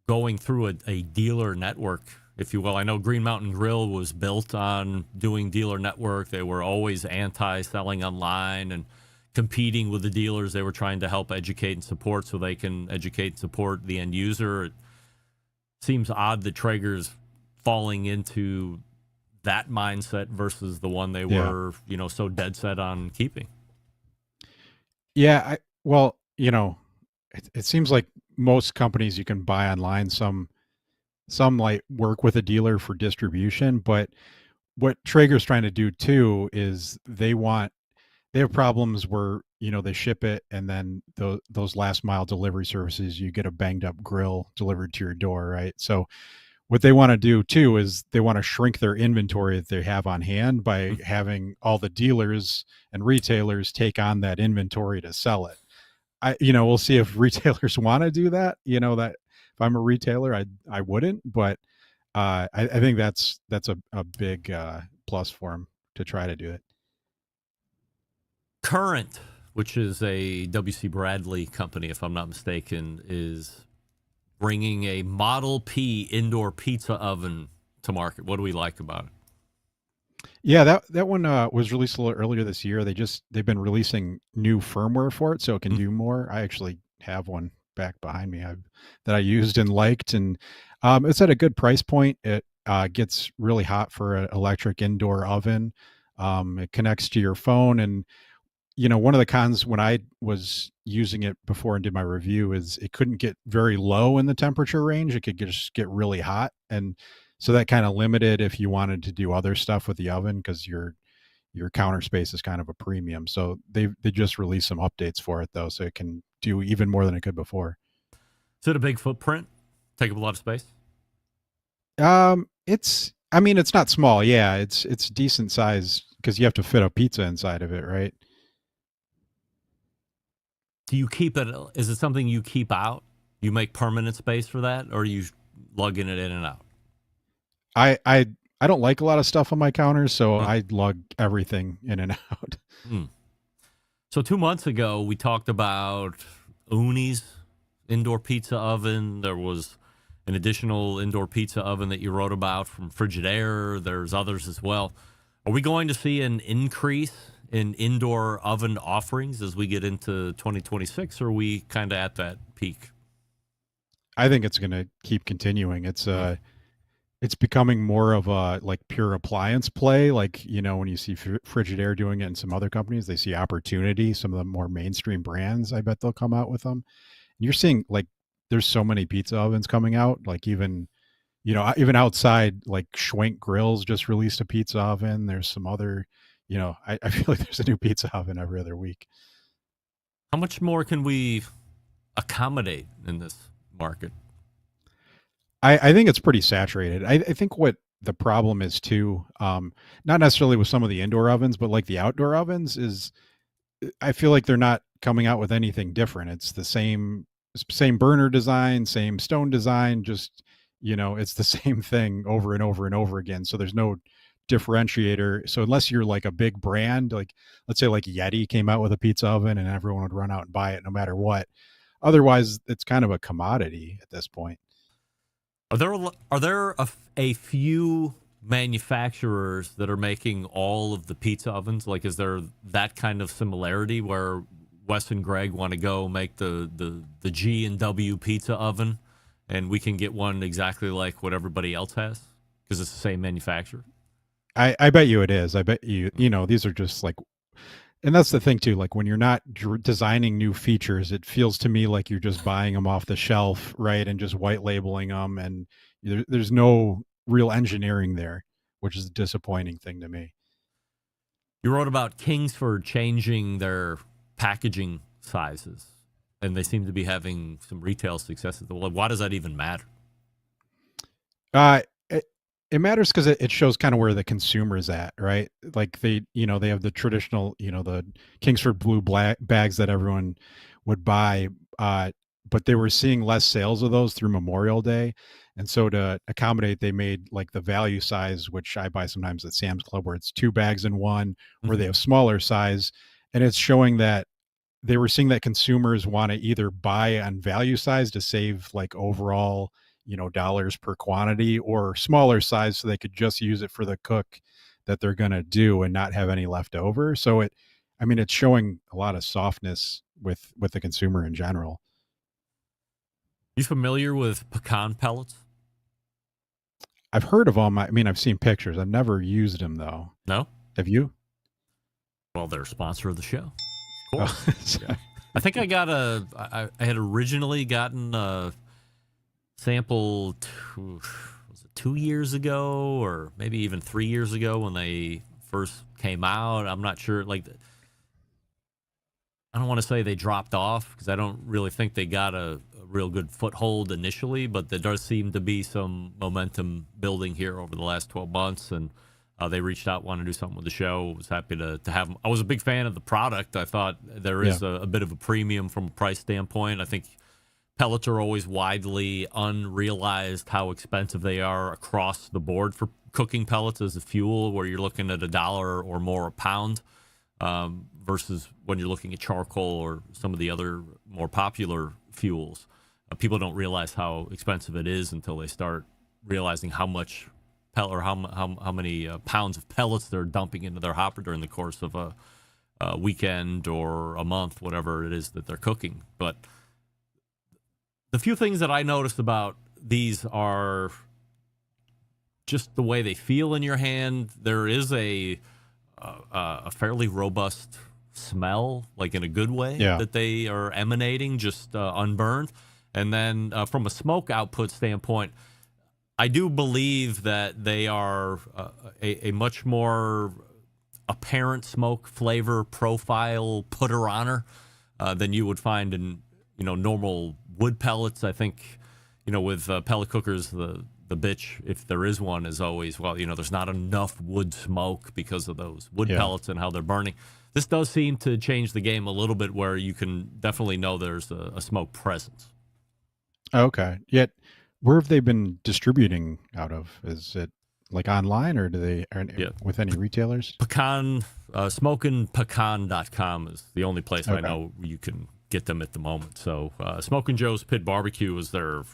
going through a dealer network, if you will? I know Green Mountain Grill was built on doing dealer network. They were always anti-selling online and competing with the dealers. They were trying to help educate and support so they can educate and support the end user. It seems odd that Traeger's falling into that mindset versus the one they were, so dead set on keeping. Yeah, it seems like most companies you can buy online. Some like work with a dealer for distribution, but what Traeger's trying to do too is they have problems where, they ship it, and then those last mile delivery services, you get a banged up grill delivered to your door, right? So what they want to do too is they want to shrink their inventory that they have on hand by having all the dealers and retailers take on that inventory to sell it. We'll see if retailers want to do that. That if I'm a retailer, I wouldn't, but I think that's a big plus for them to try to do it. Current, which is a W.C. Bradley company, if I'm not mistaken, is bringing a Model P indoor pizza oven to market. What do we like about it? Yeah, that one was released a little earlier this year. They've been releasing new firmware for it, so it can do more. I actually have one back behind me that I used and liked, and it's at a good price point. It gets really hot for an electric indoor oven. It connects to your phone, and one of the cons when I was using it before and did my review is it couldn't get very low in the temperature range. It could just get really hot, and so that kind of limited if you wanted to do other stuff with the oven, because your counter space is kind of a premium. So they just released some updates for it though, so it can do even more than it could before. Is it a big footprint Take up a lot of space? It's not small. Yeah, it's decent size because you have to fit a pizza inside of it, right? Do you keep it? Is it something you keep out? You make permanent space for that, or are you lugging it in and out? I don't like a lot of stuff on my counter, so I lug everything in and out. So 2 months ago, we talked about Uni's indoor pizza oven. There was an additional indoor pizza oven that you wrote about from Frigidaire. There's others as well. Are we going to see an increase in indoor oven offerings as we get into 2026, or are we kind of at that peak? I think it's going to keep continuing. It's becoming more of a like pure appliance play. Like, when you see Frigidaire doing it in some other companies, they see opportunity. Some of the more mainstream brands, I bet they'll come out with them. And you're seeing like there's so many pizza ovens coming out. Like even outside, like Schwenk Grills just released a pizza oven. There's some other, I feel like there's a new pizza oven every other week. How much more can we accommodate in this market? I think it's pretty saturated. I think what the problem is too, not necessarily with some of the indoor ovens, but like the outdoor ovens is, I feel like they're not coming out with anything different. It's the same burner design, same stone design, just, it's the same thing over and over and over again. So there's no differentiator. So unless you're like a big brand, like let's say like Yeti came out with a pizza oven and everyone would run out and buy it no matter what. Otherwise, it's kind of a commodity at this point. Are there a few manufacturers that are making all of the pizza ovens? Like, is there that kind of similarity where Wes and Greg want to go make the G&W pizza oven, and we can get one exactly like what everybody else has because it's the same manufacturer? I bet you it is. I bet you, these are just like, and that's the thing too, like when you're not designing new features, it feels to me like you're just buying them off the shelf, right? And just white labeling them. And there's no real engineering there, which is a disappointing thing to me. You wrote about Kingsford changing their packaging sizes, and they seem to be having some retail successes. Why does that even matter? It matters because it shows kind of where the consumer is at, right? Like they have the traditional, the Kingsford blue bags that everyone would buy, but they were seeing less sales of those through Memorial Day. And so to accommodate, they made like the value size, which I buy sometimes at Sam's Club, where it's 2 bags in one, where they have smaller size. And it's showing that they were seeing that consumers want to either buy on value size to save like overall, dollars per quantity, or smaller size so they could just use it for the cook that they're going to do and not have any left over. So it's showing a lot of softness with the consumer in general. You familiar with pecan pellets? I've heard of them. I've seen pictures. I've never used them though. No? Have you? Well, they're a sponsor of the show. Of course. Yeah. I think I had originally gotten a sample, was it 2 years ago or maybe even 3 years ago when they first came out. I'm not sure. Like, I don't want to say they dropped off because I don't really think they got a real good foothold initially, but there does seem to be some momentum building here over the last 12 months. And they reached out, wanted to do something with the show. I was happy to have them. I was a big fan of the product. I thought there is a bit of a premium from a price standpoint. I think pellets are always widely unrealized how expensive they are across the board for cooking pellets as a fuel, where you're looking at $1 or more a pound, versus when you're looking at charcoal or some of the other more popular fuels. People don't realize how expensive it is until they start realizing how much how many pounds of pellets they're dumping into their hopper during the course of a weekend or a month, whatever it is that they're cooking. But the few things that I noticed about these are just the way they feel in your hand. There is a fairly robust smell, like in a good way, that they are emanating, just unburned. And then from a smoke output standpoint, I do believe that they are a much more apparent smoke flavor profile putter-oner than you would find in normal wood pellets. I think with pellet cookers, the bitch, if there is one, is always, there's not enough wood smoke because of those wood pellets and how they're burning. This does seem to change the game a little bit where you can definitely know there's a smoke presence. Okay. Yet, where have they been distributing out of? Is it like online, or with any retailers? SmokingPecan.com is the only place I know you can get them at the moment. So Smoking Joe's Pit Barbecue is their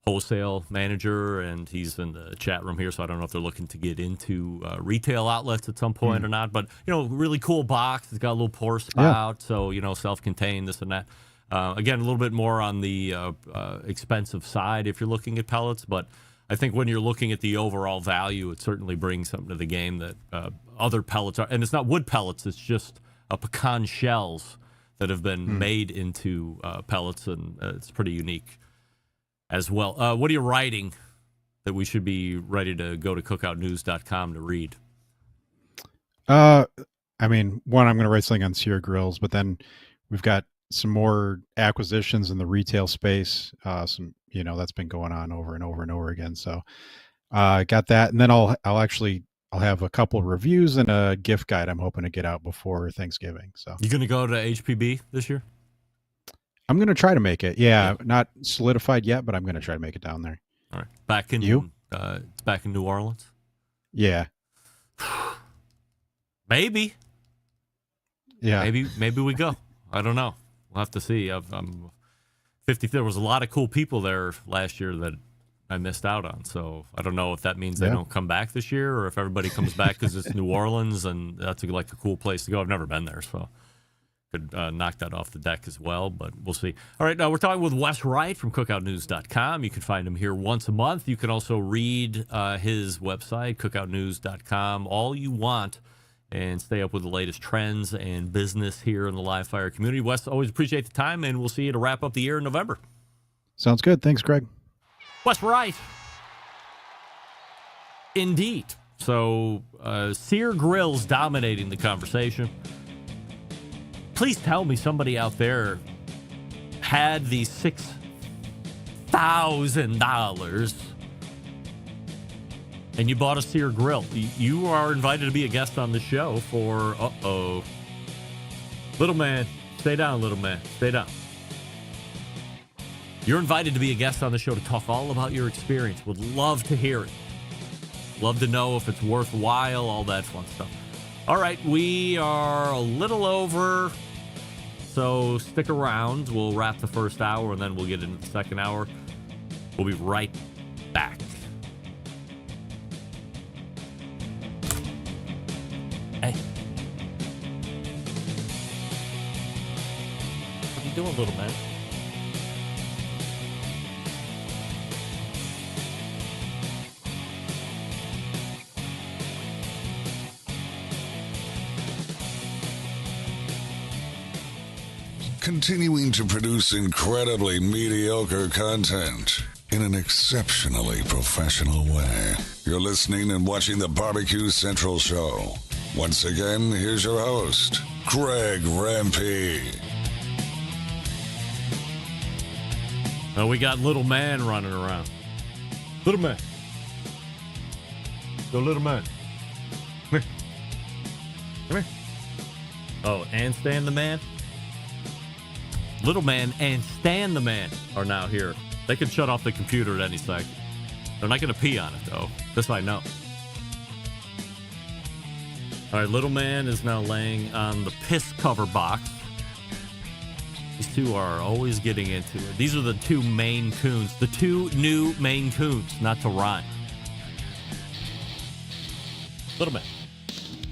wholesale manager, and he's in the chat room here, so I don't know if they're looking to get into retail outlets at some point or not. But, really cool box. It's got a little pour spout, so, self-contained, this and that. Again, a little bit more on the expensive side if you're looking at pellets, but I think when you're looking at the overall value, it certainly brings something to the game that other pellets are. And it's not wood pellets, it's just pecan shells that have been made into pellets, and it's pretty unique as well. What are you writing that we should be ready to go to cookoutnews.com to read? One, I'm going to write something on Seergrills, but then we've got some more acquisitions in the retail space. That's been going on over and over and over again. So I got that. And then I'll have a couple of reviews and a gift guide I'm hoping to get out before Thanksgiving. So you going to go to HPB this year? I'm going to try to make it. Yeah, not solidified yet, but I'm going to try to make it down there. All right. Back in it's back in New Orleans? Yeah. Maybe. Yeah. Maybe we go. I don't know. We'll have to see. I'm 50. There was a lot of cool people there last year that I missed out on. So I don't know if that means they don't come back this year, or if everybody comes back because it's New Orleans and that's a cool place to go. I've never been there, so could knock that off the deck as well, but we'll see. All right, now we're talking with Wes Wright from cookoutnews.com. You can find him here once a month. You can also read his website, cookoutnews.com, all you want, and stay up with the latest trends and business here in the live fire community. Wes, always appreciate the time, and we'll see you to wrap up the year in November. Sounds good. Thanks, Greg. Wes Wright. Indeed. So, Seergrills dominating the conversation. Please tell me somebody out there had the $6,000 and you bought a Sear grill. You are invited to be a guest on the show for, little man, stay down, little man, stay down. You're invited to be a guest on the show to talk all about your experience. Would love to hear it. Love to know if it's worthwhile, all that fun stuff. All right, we are a little over, so stick around. We'll wrap the first hour, and then we'll get into the second hour. We'll be right back. Hey. What are you doing, little man? Continuing to produce incredibly mediocre content in an exceptionally professional way. You're listening and watching the Barbecue Central Show. Once again, here's your host, Greg Rempe. Well, we got little man running around. Little man. Go, little man. Come here. Come here. Oh, and Stan the man? Little man and Stan the man are now here. They can shut off the computer at any second. They're not going to pee on it, though. This I know. All right, little man is now laying on the piss cover box. These two are always getting into it. These are the two Maine Coons. The two new Maine Coons, not to rhyme. Little man.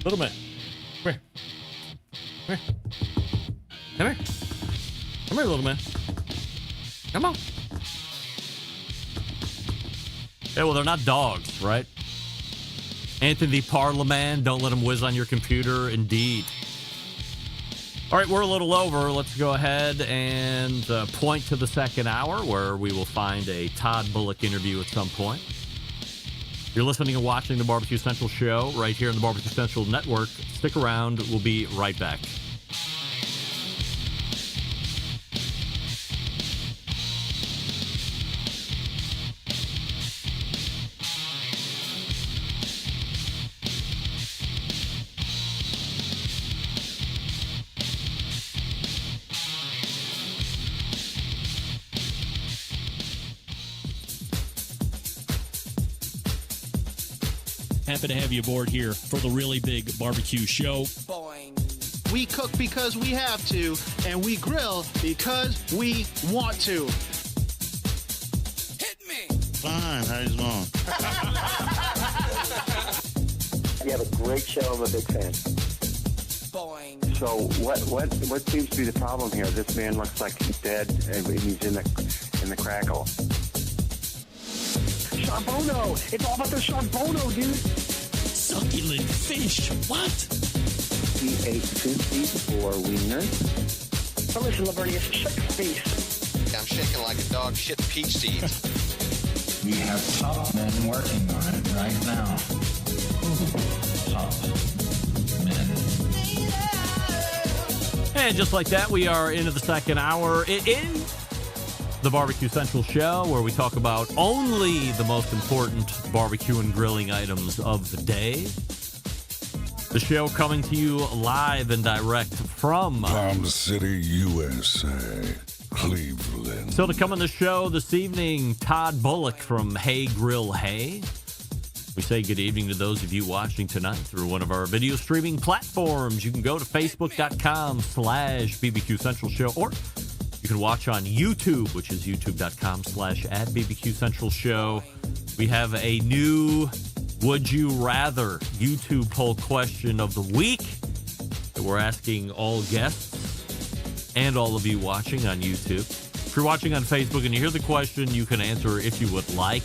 Little man. Come here. Come here. Come here. Come here, little man. Come on. Yeah, well, they're not dogs, right? Anthony Parlaman, don't let them whiz on your computer. Indeed. All right, we're a little over. Let's go ahead and point to the second hour where we will find a Todd Bulloch interview at some point. You're listening and watching the Barbecue Central show right here on the Barbecue Central Network. Stick around. We'll be right back. Happy to have you aboard here for the Really Big Barbecue Show. We cook because we have to, and we grill because we want to. Hit me! Fine, how you doing? You have a great show. I'm a big fan. Boing. So what seems to be the problem here? This man looks like he's dead, and he's in the crackle. Charbono! It's all about the charbono, dude! Succulent fish. What? He ate 54 wieners. But listen, Lavernius, shut your face. I'm shaking like a dog shit peach seeds. We have top men working on it right now. Top men. And just like that, we are into the second hour in the Barbecue Central Show, where we talk about only the most important barbecue and grilling items of the day. The show coming to you live and direct from Palm City, USA, Cleveland. So to come on the show this evening, Todd Bulloch from Hey Grill Hey. We say good evening to those of you watching tonight through one of our video streaming platforms. You can go to facebook.com/BBQ Central Show, or you can watch on YouTube, which is youtube.com/@BBQ Central Show. We have a new Would You Rather YouTube poll question of the week that we're asking all guests and all of you watching on YouTube. If you're watching on Facebook and you hear the question, you can answer if you would like.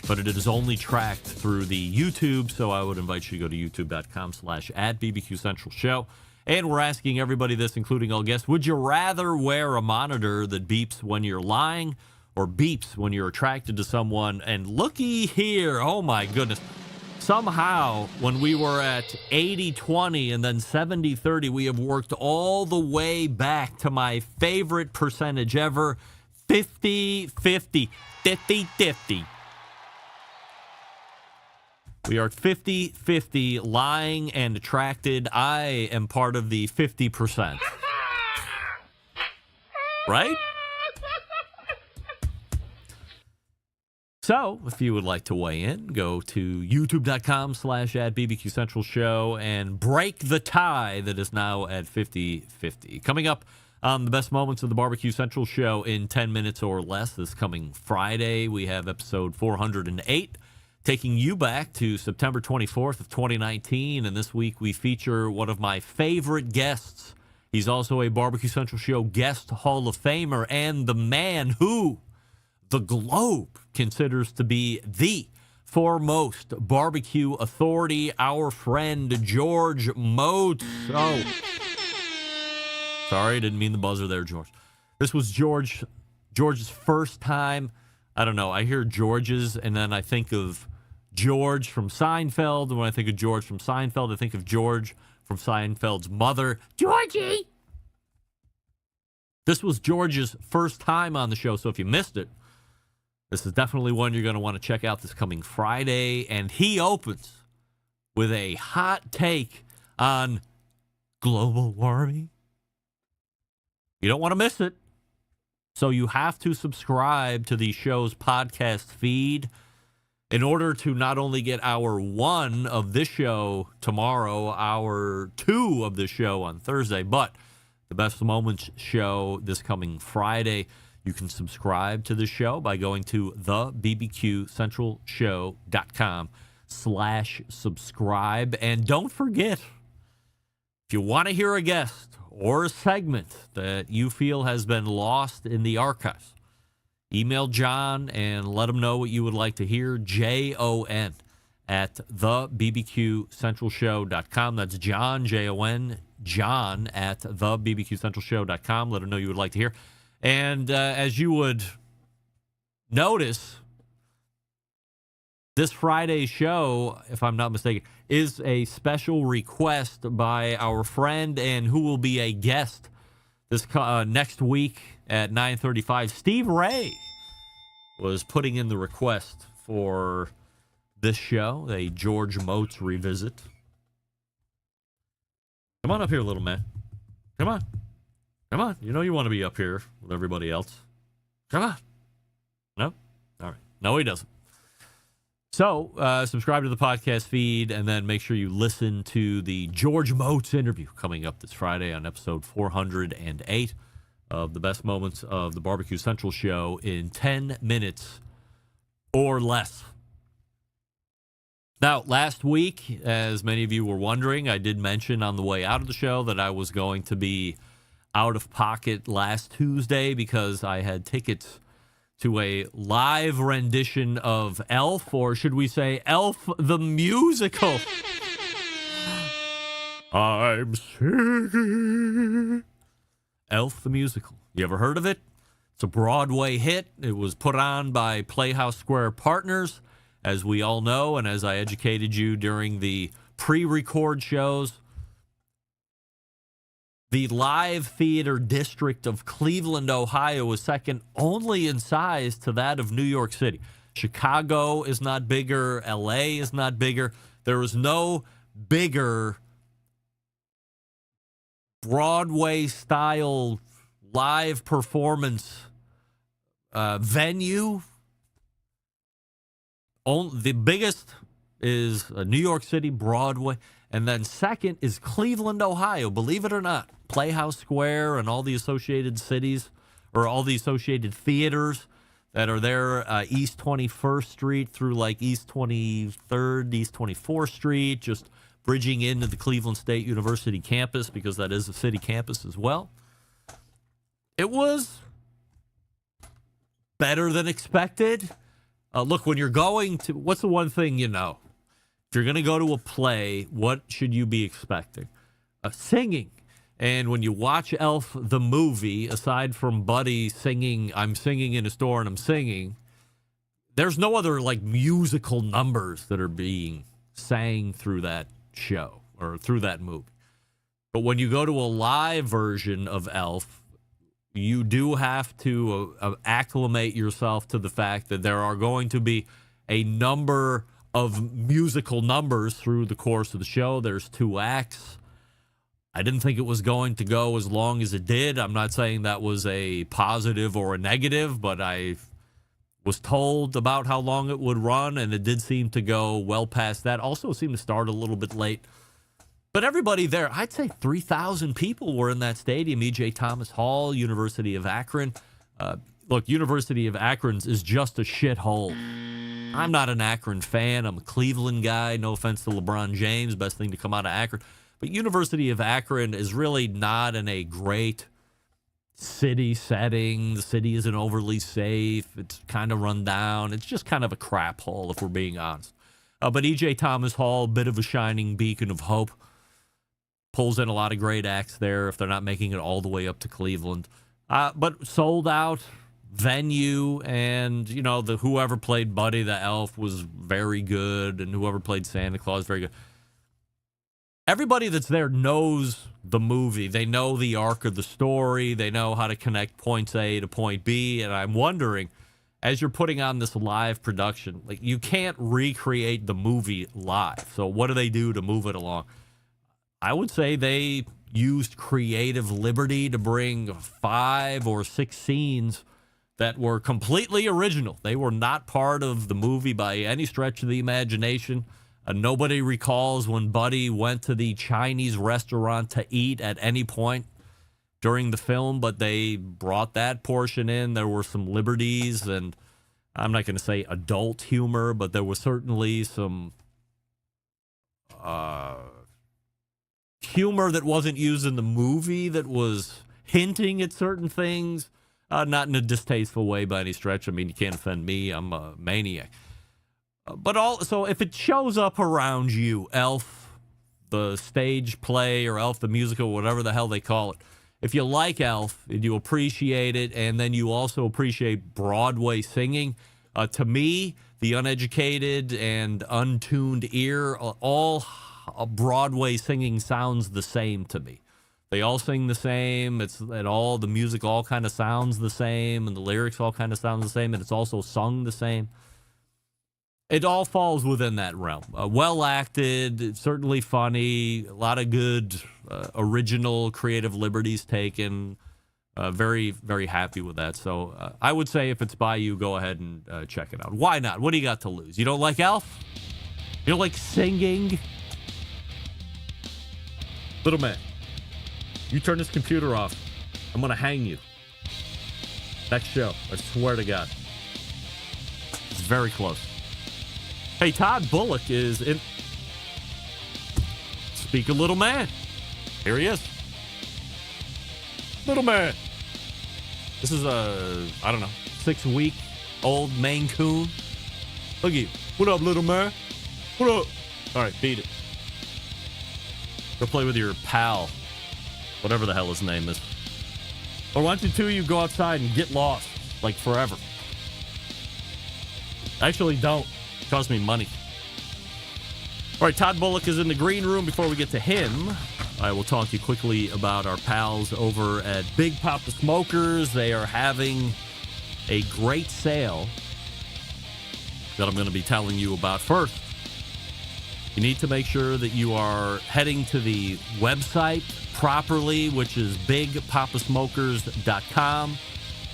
But it is only tracked through the YouTube, so I would invite you to go to youtube.com/@BBQ Central Show. And we're asking everybody this, including all guests, would you rather wear a monitor that beeps when you're lying or beeps when you're attracted to someone? And looky here, oh my goodness. Somehow, when we were at 80-20 and then 70-30, we have worked all the way back to my favorite percentage ever, 50-50, 50-50. We are 50-50 lying and attracted. I am part of the 50%. Right? So, if you would like to weigh in, go to youtube.com/@BBQ Central Show and break the tie that is now at 50-50. Coming up on the best moments of the Barbecue Central Show in 10 minutes or less this coming Friday, we have episode 408. Taking you back to September 24th of 2019, and this week we feature one of my favorite guests. He's also a Barbecue Central Show guest Hall of Famer and the man who the Globe considers to be the foremost barbecue authority, our friend George Moats. Oh, sorry, didn't mean the buzzer there, George. This was George's first time. I don't know, I hear George's and then I think of George from Seinfeld. And when I think of George from Seinfeld, I think of George from Seinfeld's mother, Georgie. This was George's first time on the show, so if you missed it, this is definitely one you're going to want to check out this coming Friday. And he opens with a hot take on global warming. You don't want to miss it. So you have to subscribe to the show's podcast feed in order to not only get hour 1 of this show tomorrow, hour 2 of this show on Thursday, but the Best Moments show this coming Friday. You can subscribe to the show by going to thebbqcentralshow.com/subscribe. And don't forget, if you want to hear a guest or a segment that you feel has been lost in the archives, email John and let him know what you would like to hear. JON at thebbqcentralshow.com. That's John, JON, John at thebbqcentralshow.com. Let him know you would like to hear. And as you would notice, this Friday's show, if I'm not mistaken, is a special request by our friend and who will be a guest this next week at 9:35. Steve Ray was putting in the request for this show, a George Moats revisit. Come on up here, little man. Come on. Come on. You know you want to be up here with everybody else. Come on. No? All right. No, he doesn't. So subscribe to the podcast feed, and then make sure you listen to the George Motes interview coming up this Friday on episode 408 of the best moments of the Barbecue Central show in 10 minutes or less. Now, last week, as many of you were wondering, I did mention on the way out of the show that I was going to be out of pocket last Tuesday because I had tickets to a live rendition of Elf, or should we say Elf the Musical. I'm singing. Elf the Musical. You ever heard of it? It's a Broadway hit. It was put on by Playhouse Square Partners, as we all know, and as I educated you during the pre-record shows. The live theater district of Cleveland, Ohio is second only in size to that of New York City. Chicago is not bigger. LA is not bigger. There is no bigger Broadway-style live performance venue. The biggest is New York City, Broadway. And then second is Cleveland, Ohio. Believe it or not, Playhouse Square and all the associated cities, or all the associated theaters that are there, East 21st Street through like East 23rd, East 24th Street, just bridging into the Cleveland State University campus, because that is a city campus as well. It was better than expected. Look, when you're going to, what's the one thing you know? If you're going to go to a play, what should you be expecting? Singing. And when you watch Elf the movie, aside from Buddy singing, I'm singing in a store and I'm singing, there's no other like musical numbers that are being sang through that show or through that movie. But when you go to a live version of Elf, you do have to acclimate yourself to the fact that there are going to be a number of musical numbers through the course of the show. There's 2 acts. I didn't think it was going to go as long as it did. I'm not saying that was a positive or a negative, but I was told about how long it would run, and it did seem to go well past that. Also seemed to start a little bit late. But everybody there, I'd say 3,000 people were in that stadium. E.J. Thomas Hall, University of Akron. Look, University of Akron is just a shithole. I'm not an Akron fan. I'm a Cleveland guy. No offense to LeBron James. Best thing to come out of Akron. But University of Akron is really not in a great city setting. The city isn't overly safe. It's kind of run down. It's just kind of a crap hole, if we're being honest. But E.J. Thomas Hall, bit of a shining beacon of hope. Pulls in a lot of great acts there if they're not making it all the way up to Cleveland. But sold out venue, and you know, the whoever played Buddy the Elf was very good, and whoever played Santa Claus very good. Everybody that's there knows the movie. They know the arc of the story. They know how to connect points A to point B. And I'm wondering, as you're putting on this live production, like, you can't recreate the movie live. So what do they do to move it along? I would say they used creative liberty to bring 5 or 6 scenes that were completely original. They were not part of the movie by any stretch of the imagination. Nobody recalls when Buddy went to the Chinese restaurant to eat at any point during the film, but they brought that portion in. There were some liberties, and I'm not going to say adult humor, but there was certainly some humor that wasn't used in the movie that was hinting at certain things. Not in a distasteful way by any stretch. I mean, you can't offend me. I'm a maniac. But also, if it shows up around you, Elf, the stage play, or Elf the musical, whatever the hell they call it, if you like Elf and you appreciate it, and then you also appreciate Broadway singing, to me, the uneducated and untuned ear, all Broadway singing sounds the same to me. They all sing the same. The music all kind of sounds the same, and the lyrics all kind of sound the same, and it's also sung the same. It all falls within that realm. Well acted, certainly funny, a lot of good original creative liberties taken. Very, very happy with that. So I would say if it's by you, go ahead and check it out. Why not? What do you got to lose? You don't like Elf? You don't like singing? Little man, you turn this computer off, I'm going to hang you. Next show. I swear to God. It's very close. Hey, Todd Bulloch is in. Speak of little man. Here he is. Little man. This is a, I don't know, 6-week-old Maine Coon. Look at you. What up, little man? What up? All right, beat it. Go play with your pal. Whatever the hell his name is. Or why don't you two of you go outside and get lost, like forever? Actually, don't. It costs me money. All right, Todd Bulloch is in the green room. Before we get to him, I will talk to you quickly about our pals over at Big Papa Smokers. They are having a great sale that I'm going to be telling you about first. You need to make sure that you are heading to the website properly, which is bigpapasmokers.com.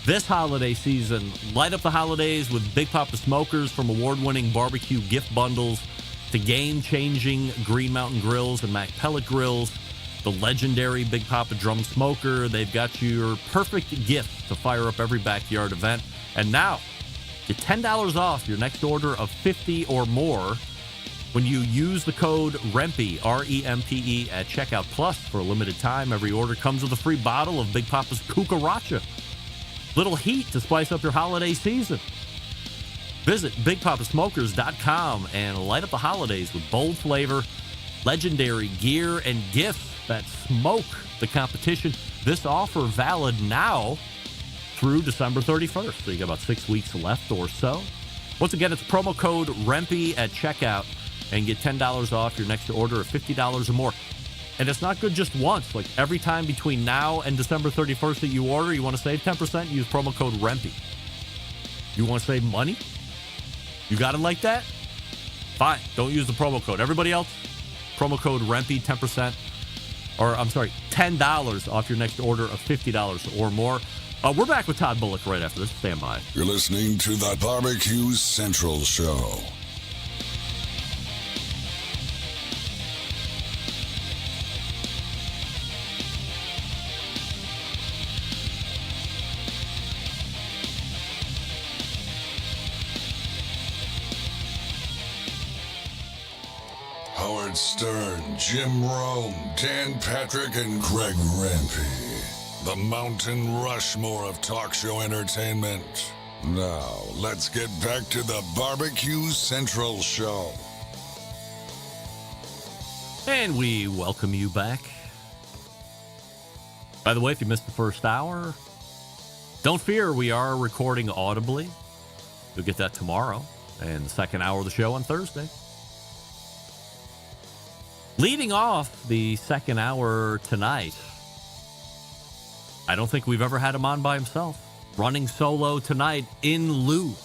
This holiday season, light up the holidays with Big Papa Smokers, from award-winning barbecue gift bundles to game-changing Green Mountain grills and Mac pellet grills, the legendary Big Papa drum smoker. They've got your perfect gift to fire up every backyard event. And now, get $10 off your next order of 50 or more when you use the code REMPE, R-E-M-P-E, at checkout. Plus, for a limited time, every order comes with a free bottle of Big Papa's Cucaracha. Little heat to spice up your holiday season. Visit BigPapaSmokers.com and light up the holidays with bold flavor, legendary gear, and gifts that smoke the competition. This offer valid now through December 31st. So you got about 6 weeks left or so. Once again, it's promo code REMPE at checkout and get $10 off your next order of $50 or more. And it's not good just once. Like every time between now and December 31st that you order, you want to save 10%, use promo code REMPE. You want to save money? You got it like that? Fine. Don't use the promo code. Everybody else, promo code REMPE, 10%. Or, I'm sorry, $10 off your next order of $50 or more. We're back with Todd Bulloch right after this. Stand by. You're listening to the Barbecue Central Show. Howard Stern, Jim Rome, Dan Patrick, and Greg Rempe. The Mountain Rushmore of talk show entertainment. Now, let's get back to the Barbecue Central Show. And we welcome you back. By the way, if you missed the first hour, don't fear, we are recording audibly. You'll get that tomorrow, and the second hour of the show on Thursday. Leading off the second hour tonight, I don't think we've ever had him on by himself. Running solo tonight in lieu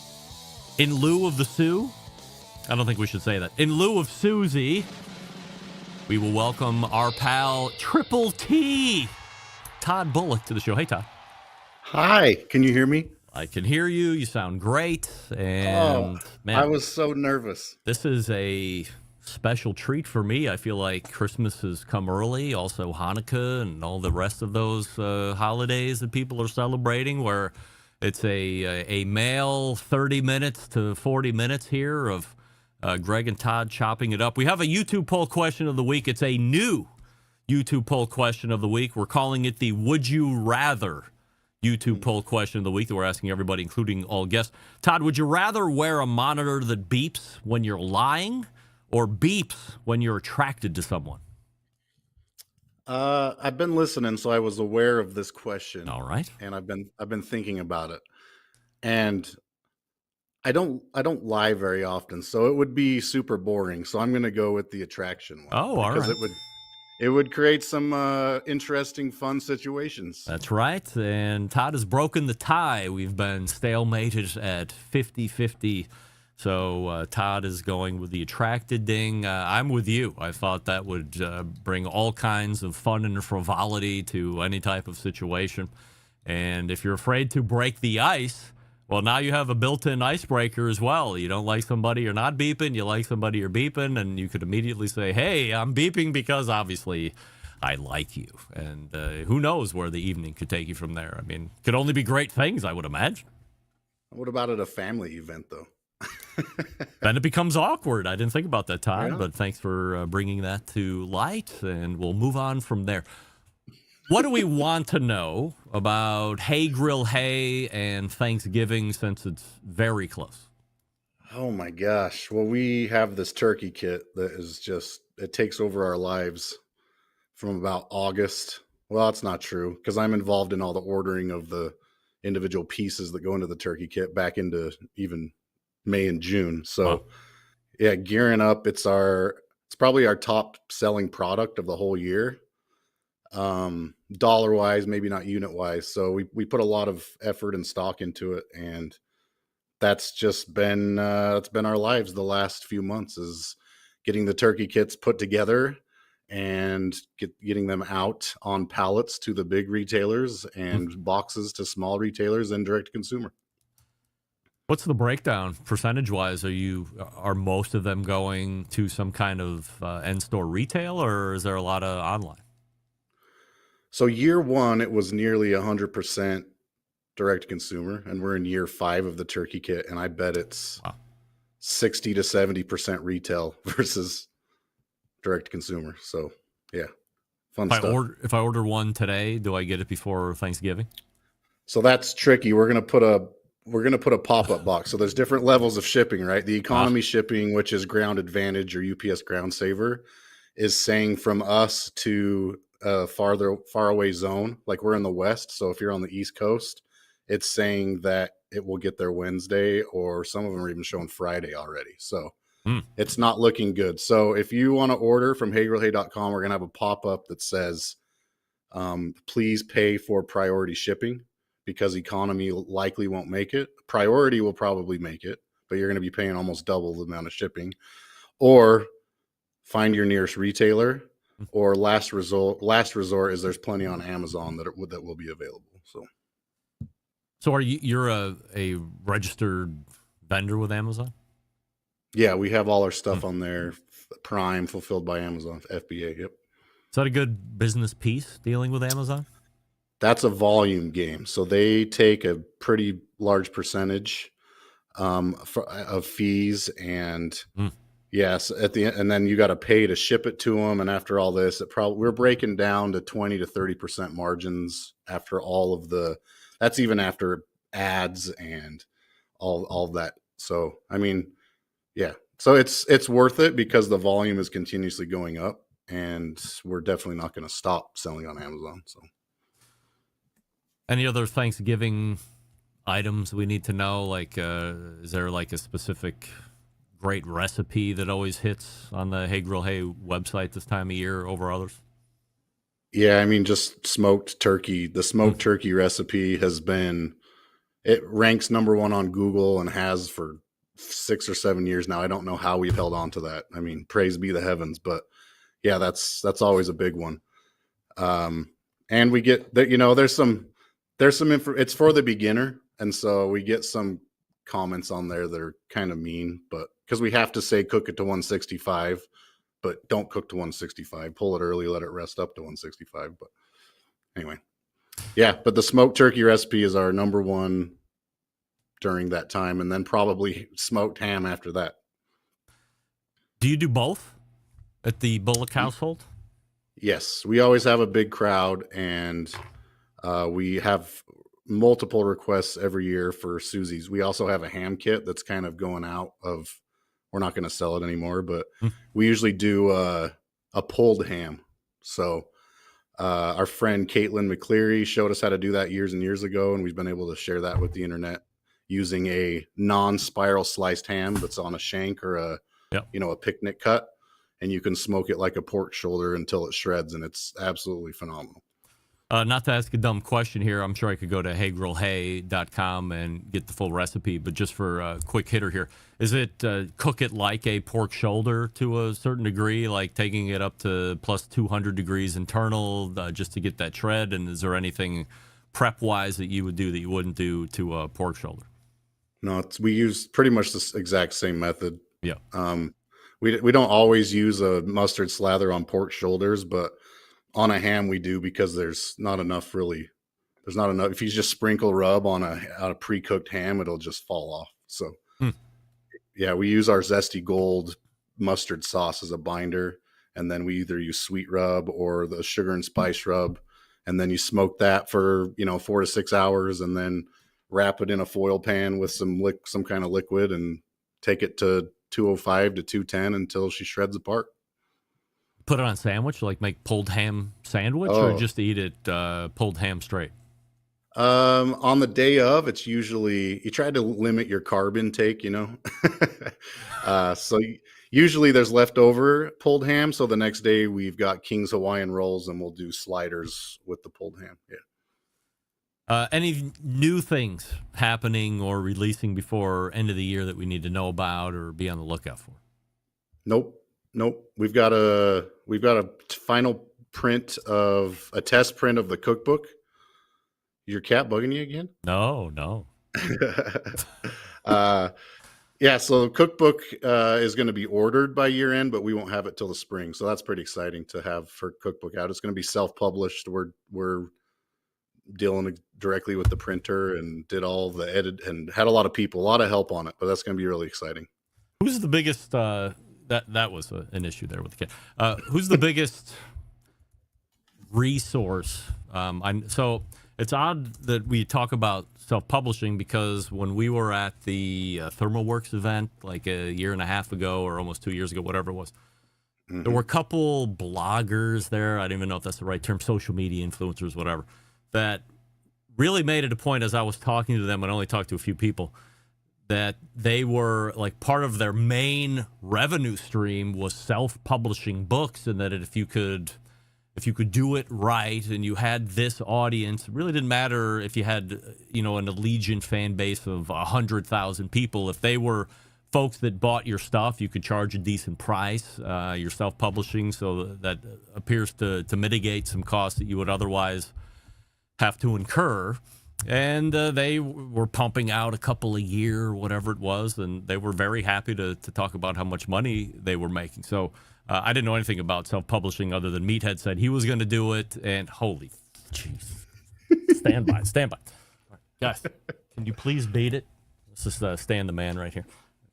of the Sue. I don't think we should say that. In lieu of Susie, we will welcome our pal Triple T, Todd Bulloch, to the show. Hey, Todd. Hi. Can you hear me? I can hear you. You sound great. And man, I was so nervous. This is a special treat for me. I feel like Christmas has come early, also Hanukkah and all the rest of those holidays that people are celebrating, where it's a male 30 minutes to 40 minutes here of Greg and Todd chopping it up. We have a YouTube poll question of the week. It's a new YouTube poll question of the week. We're calling it the Would You Rather YouTube poll question of the week that we're asking everybody, including all guests. Todd, would you rather wear a monitor that beeps when you're lying or beeps when you're attracted to someone? I've been listening, so I was aware of this question. All right. And I've been thinking about it. And I don't lie very often, so it would be super boring. So I'm going to go with the attraction one. Oh, all right. Because it would create some interesting, fun situations. That's right. And Todd has broken the tie. We've been stalemated at 50-50. So Todd is going with the attracted ding. I'm with you. I thought that would bring all kinds of fun and frivolity to any type of situation. And if you're afraid to break the ice, well, now you have a built-in icebreaker as well. You don't like somebody, you're not beeping. You like somebody, you're beeping. And you could immediately say, hey, I'm beeping because obviously I like you. And who knows where the evening could take you from there. I mean, could only be great things, I would imagine. What about at a family event, though? Then it becomes awkward. I didn't think about that, Todd, Yeah. but thanks for bringing that to light, and we'll move on from there. What do we want to know about Hay Grill Hay and Thanksgiving, since it's very close? Oh my gosh. Well, we have this turkey kit that is just, it takes over our lives from about August. Well, that's not true because I'm involved in all the ordering of the individual pieces that go into the turkey kit back into even May and June. So Wow. yeah, gearing up. It's probably our top selling product of the whole year. Dollar wise, maybe not unit wise. So we put a lot of effort and stock into it, and that's just been it's been our lives the last few months, is getting the turkey kits put together and getting them out on pallets to the big retailers and boxes to small retailers and direct to consumer. What's the breakdown percentage-wise? Are most of them going to some kind of end-store retail, or is there a lot of online? So year one, it was nearly 100% direct to consumer, and we're in year 5 of the turkey kit, and I bet it's 60 to 70% retail versus direct to consumer. So yeah, fun stuff. If I order one today, do I get it before Thanksgiving? So that's tricky. We're gonna put a pop-up box. So there's different levels of shipping, right? The economy shipping, which is Ground Advantage or UPS Ground Saver, is saying from us to a far away zone, like we're in the West. So if you're on the East Coast, it's saying that it will get there Wednesday, or some of them are even showing Friday already. So it's not looking good. So if you want to order from haygrillhay.com, we're going to have a pop-up that says, please pay for priority shipping, because economy likely won't make it. Priority will probably make it, but you're going to be paying almost double the amount of shipping. Or find your nearest retailer, or last resort is there's plenty on Amazon that will be available. So you're a registered vendor with Amazon? Yeah, we have all our stuff on there. Prime, fulfilled by Amazon, FBA. Yep. Is that a good business piece, dealing with Amazon? That's a volume game. So they take a pretty large percentage of fees, and yes, at the end, and then you got to pay to ship it to them. And after all this, we're breaking down to 20 to 30% margins after all of that's even after ads and all that. So, I mean, yeah, so it's worth it because the volume is continuously going up, and we're definitely not going to stop selling on Amazon. So, any other Thanksgiving items we need to know? Like, is there like a specific great recipe that always hits on the Hay Grill Hay website this time of year over others? Yeah, I mean, just smoked turkey. The smoked turkey recipe it ranks number 1 on Google and has for 6 or 7 years now. I don't know how we've held on to that. I mean, praise be the heavens, but yeah, that's always a big one. And we get that, there's some info. It's for the beginner, and so we get some comments on there that are kind of mean, but because we have to say cook it to 165, but don't cook to 165. Pull it early, let it rest up to 165. But anyway, yeah. But the smoked turkey recipe is our number 1 during that time, and then probably smoked ham after that. Do you do both at the Bulloch household? Yes, we always have a big crowd, and we have multiple requests every year for Susie's. We also have a ham kit that's kind of going out of. We're not going to sell it anymore, but we usually do a pulled ham. So our friend Caitlin McCleary showed us how to do that years and years ago, and we've been able to share that with the internet using a non-spiral sliced ham that's on a shank or a picnic cut, and you can smoke it like a pork shoulder until it shreds, and it's absolutely phenomenal. Not to ask a dumb question here, I'm sure I could go to haygrillhay.com and get the full recipe, but just for a quick hitter here, is it cook it like a pork shoulder to a certain degree, like taking it up to plus 200 degrees internal just to get that shred? And is there anything prep wise that you would do that you wouldn't do to a pork shoulder? No, we use pretty much the exact same method. Yeah. We don't always use a mustard slather on pork shoulders, but on a ham we do, because there's not enough. If you just sprinkle rub on a pre-cooked ham, it'll just fall off. So yeah, we use our Zesty Gold mustard sauce as a binder, and then we either use sweet rub or the sugar and spice rub, and then you smoke that for 4 to 6 hours, and then wrap it in a foil pan with some kind of liquid, and take it to 205 to 210 until she shreds apart. Put it on sandwich, like make pulled ham sandwich, or just eat it pulled ham straight? On the day of, it's usually, you try to limit your carb intake, so usually there's leftover pulled ham. So the next day we've got King's Hawaiian rolls, and we'll do sliders with the pulled ham. Yeah. Any new things happening or releasing before end of the year that we need to know about or be on the lookout for? Nope. We've got a final print of a test print of the cookbook. Your cat bugging you again? No. Yeah, so the cookbook is going to be ordered by year end, but we won't have it till the spring. So that's pretty exciting to have for cookbook out. It's going to be self-published. We're dealing directly with the printer and did all the edit and had a lot of help on it, but that's going to be really exciting. Who's the biggest, that was an issue there with the cat. Who's the biggest resource? So it's odd that we talk about self-publishing, because when we were at the ThermalWorks event like a year and a half ago or almost 2 years ago, whatever it was, there were a couple bloggers there. I don't even know if that's the right term, social media influencers, whatever, that really made it a point as I was talking to them, and I only talked to a few people, that they were like part of their main revenue stream was self-publishing books, and that if you could do it right and you had this audience, it really didn't matter if you had, an Allegiant fan base of 100,000 people. If they were folks that bought your stuff, you could charge a decent price. You're self-publishing, so that appears to mitigate some costs that you would otherwise have to incur. And they were pumping out a couple a year, whatever it was, and they were very happy to talk about how much money they were making. So I didn't know anything about self-publishing other than Meathead said he was going to do it, and holy jeez. Stand by. All right, guys, can you please beat it? This is Stan the man right here.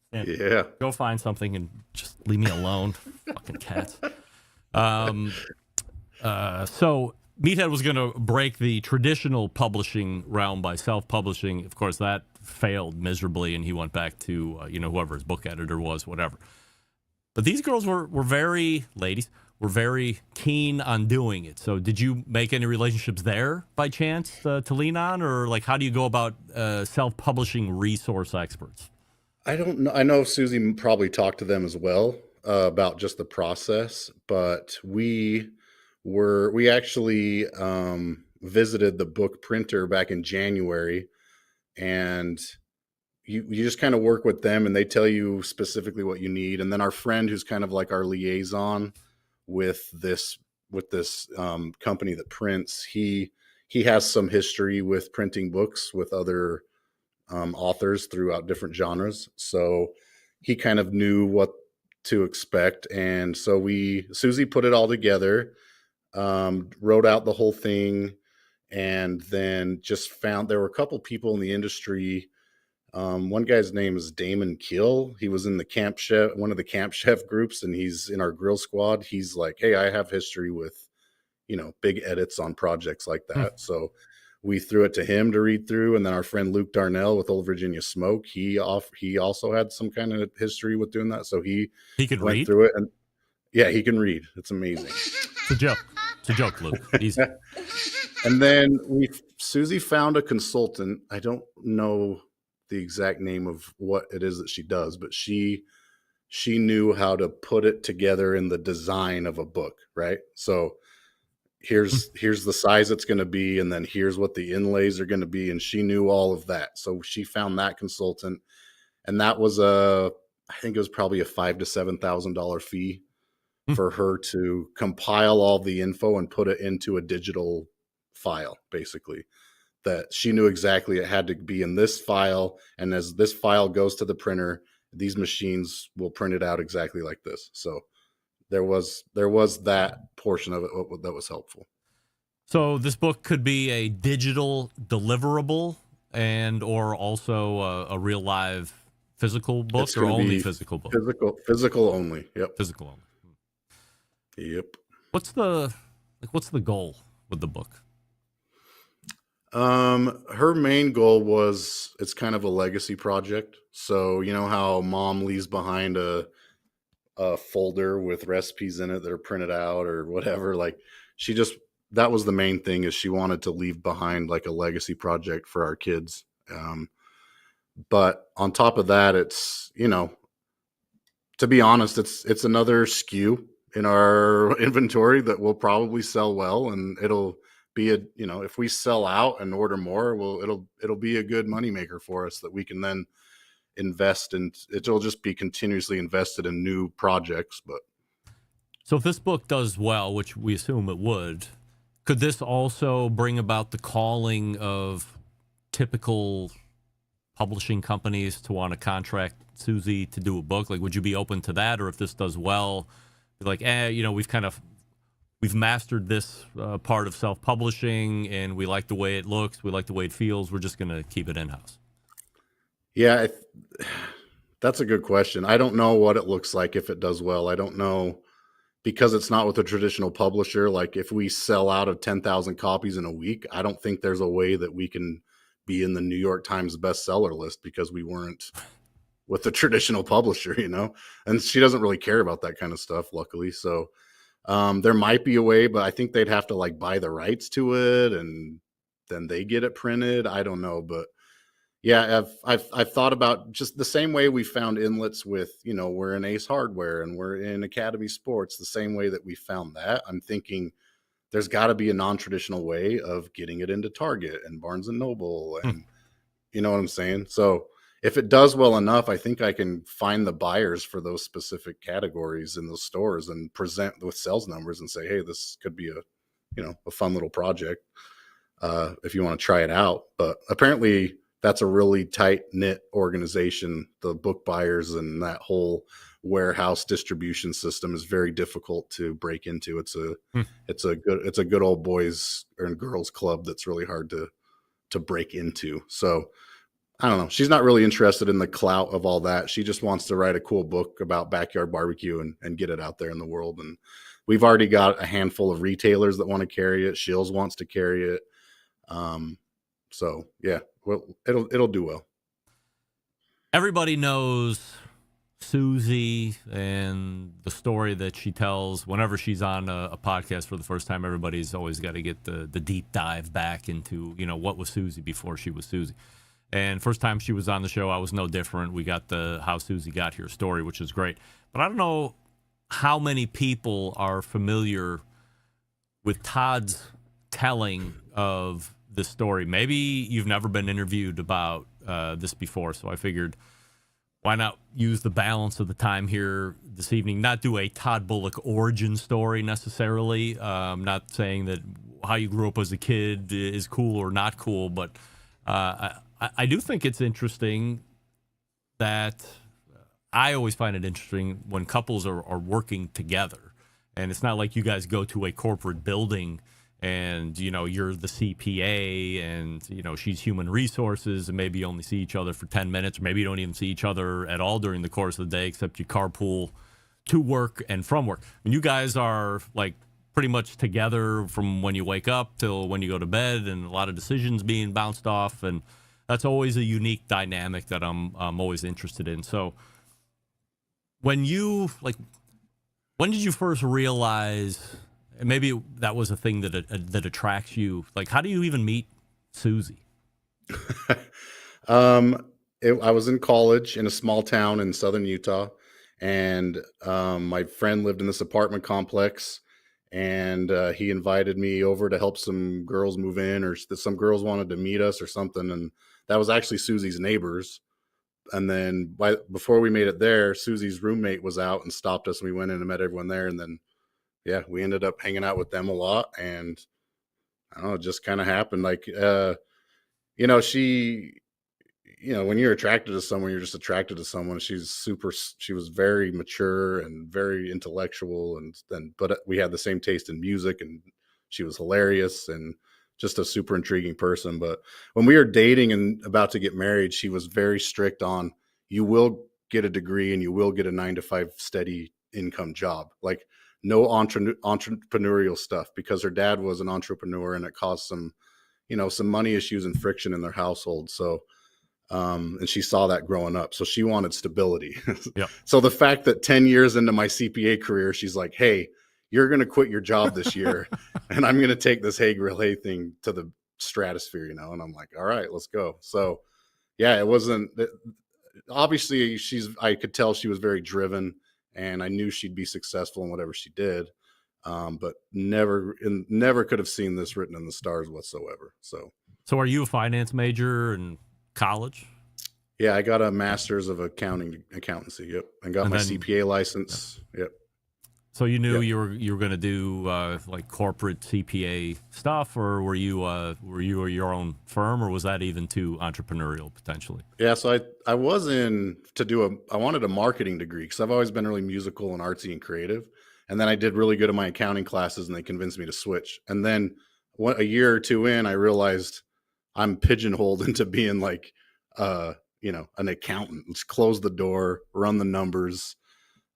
Stan, yeah. Go find something and just leave me alone. Fucking cats. So Meathead was going to break the traditional publishing realm by self-publishing. Of course, that failed miserably, and he went back to, whoever his book editor was, whatever. But these girls were very keen on doing it. So did you make any relationships there by chance to lean on? Or, like, how do you go about self-publishing resource experts? I don't know. I know Susie probably talked to them as well about just the process, but we actually visited the book printer back in January, and you just kind of work with them and they tell you specifically what you need. And then our friend, who's kind of like our liaison with this company that prints, he has some history with printing books with other authors throughout different genres. So he kind of knew what to expect. And so Susie put it all together, wrote out the whole thing, and then just found there were a couple people in the industry. One guy's name is Damon Kill. He was in the Camp Chef, one of the Camp Chef groups, and he's in our grill squad. He's like, hey, I have history with, big edits on projects like that. So we threw it to him to read through. And then our friend Luke Darnell with Old Virginia Smoke, he also had some kind of history with doing that. So he could went read through it, and yeah, he can read. It's amazing. It's a joke, Luke. Easy. And then Susie found a consultant. I don't know the exact name of what it is that she does, but she knew how to put it together in the design of a book, right? So here's the size it's going to be, and then here's what the inlays are going to be, and she knew all of that. So she found that consultant, and that was I think it was probably a $5,000 to $7,000 fee for her to compile all the info and put it into a digital file, basically. that she knew exactly it had to be in this file. And as this file goes to the printer, these machines will print it out exactly like this. So there was that portion of it that was helpful. So this book could be a digital deliverable and or also a real live physical book, or only physical book? Physical only. Yep. Physical only. Yep. What's the goal with the book? Her main goal was, it's kind of a legacy project. So you know how mom leaves behind a folder with recipes in it that are printed out or whatever. Like that was the main thing, is she wanted to leave behind like a legacy project for our kids. But on top of that, it's, to be honest, it's another SKU in our inventory that will probably sell well, and it'll be if we sell out and order more, it'll be a good moneymaker for us that we can then invest in. It'll just be continuously invested in new projects. But so if this book does well, which we assume it would, could this also bring about the calling of typical publishing companies to want to contract Susie to do a book? Like, would you be open to that? Or if this does well, be like, we've mastered this part of self-publishing, and we like the way it looks, we like the way it feels, we're just going to keep it in-house? Yeah, that's a good question. I don't know what it looks like if it does well. I don't know, because it's not with a traditional publisher. Like, if we sell out of 10,000 copies in a week, I don't think there's a way that we can be in the New York Times bestseller list, because we weren't with a traditional publisher, and she doesn't really care about that kind of stuff, luckily. So there might be a way, but I think they'd have to like buy the rights to it and then they get it printed. I don't know, but yeah, I've thought about just the same way we found inlets with, we're in Ace Hardware and we're in Academy Sports, the same way that we found that. I'm thinking there's got to be a non-traditional way of getting it into Target and Barnes and Noble, and you know what I'm saying? So if it does well enough, I think I can find the buyers for those specific categories in those stores and present with sales numbers and say, hey, this could be a fun little project if you want to try it out. But apparently that's a really tight knit organization. The book buyers and that whole warehouse distribution system is very difficult to break into. It's a good old boys and girls club that's really hard to break into. So I don't know. She's not really interested in the clout of all that. She just wants to write a cool book about backyard barbecue and get it out there in the world. And we've already got a handful of retailers that want to carry it. Shields wants to carry it. So yeah, well, it'll do well. Everybody knows Susie and the story that she tells whenever she's on a podcast for the first time. Everybody's always got to get the deep dive back into, what was Susie before she was Susie. And first time she was on the show, I was no different. We got the How Susie Got Here story, which is great. But I don't know how many people are familiar with Todd's telling of this story. Maybe you've never been interviewed about this before, so I figured, why not use the balance of the time here this evening, not do a Todd Bulloch origin story necessarily. I'm not saying that how you grew up as a kid is cool or not cool, but I do think it's interesting that I always find it interesting when couples are working together. And it's not like you guys go to a corporate building and, you're the CPA and, she's human resources, and maybe you only see each other for 10 minutes, or maybe you don't even see each other at all during the course of the day, except you carpool to work and from work. And you guys are like pretty much together from when you wake up till when you go to bed, and a lot of decisions being bounced off. And that's always a unique dynamic that I'm always interested in. So when did you first realize, and maybe that was a thing that attracts you, like, how do you even meet Susie? I was in college in a small town in southern Utah, and my friend lived in this apartment complex, and he invited me over to help some girls move in, or some girls wanted to meet us or something. And that was actually Susie's neighbors. And then before we made it there, Susie's roommate was out and stopped us, and we went in and met everyone there. And then, yeah, we ended up hanging out with them a lot. And I don't know, it just kind of happened. Like, you know, she, you know, when you're attracted to someone, you're just attracted to someone. She was very mature and very intellectual. But we had the same taste in music, and she was hilarious and just a super intriguing person. But when we were dating and about to get married, she was very strict on, you will get a degree and you will get a 9-to-5 steady income job. Like no entrepreneurial stuff, because her dad was an entrepreneur and it caused some, you know, some money issues and friction in their household. So, and she saw that growing up. So she wanted stability. Yep. So the fact that 10 years into my CPA career, she's like, hey, you're going to quit your job this year and I'm going to take this Hey Grill Hey thing to the stratosphere, you know? And I'm like, all right, let's go. So yeah, obviously I could tell she was very driven, and I knew she'd be successful in whatever she did. But never could have seen this written in the stars whatsoever. So are you a finance major in college? Yeah, I got a master's of accountancy. Yep. And got my CPA license. Yep. So you knew you were going to do like corporate CPA stuff, or were you your own firm, or was that even too entrepreneurial potentially? Yeah, so I wanted a marketing degree because I've always been really musical and artsy and creative. And then I did really good in my accounting classes, and they convinced me to switch. And then a year or two in, I realized I'm pigeonholed into being like, you know, an accountant. Let's close the door, run the numbers.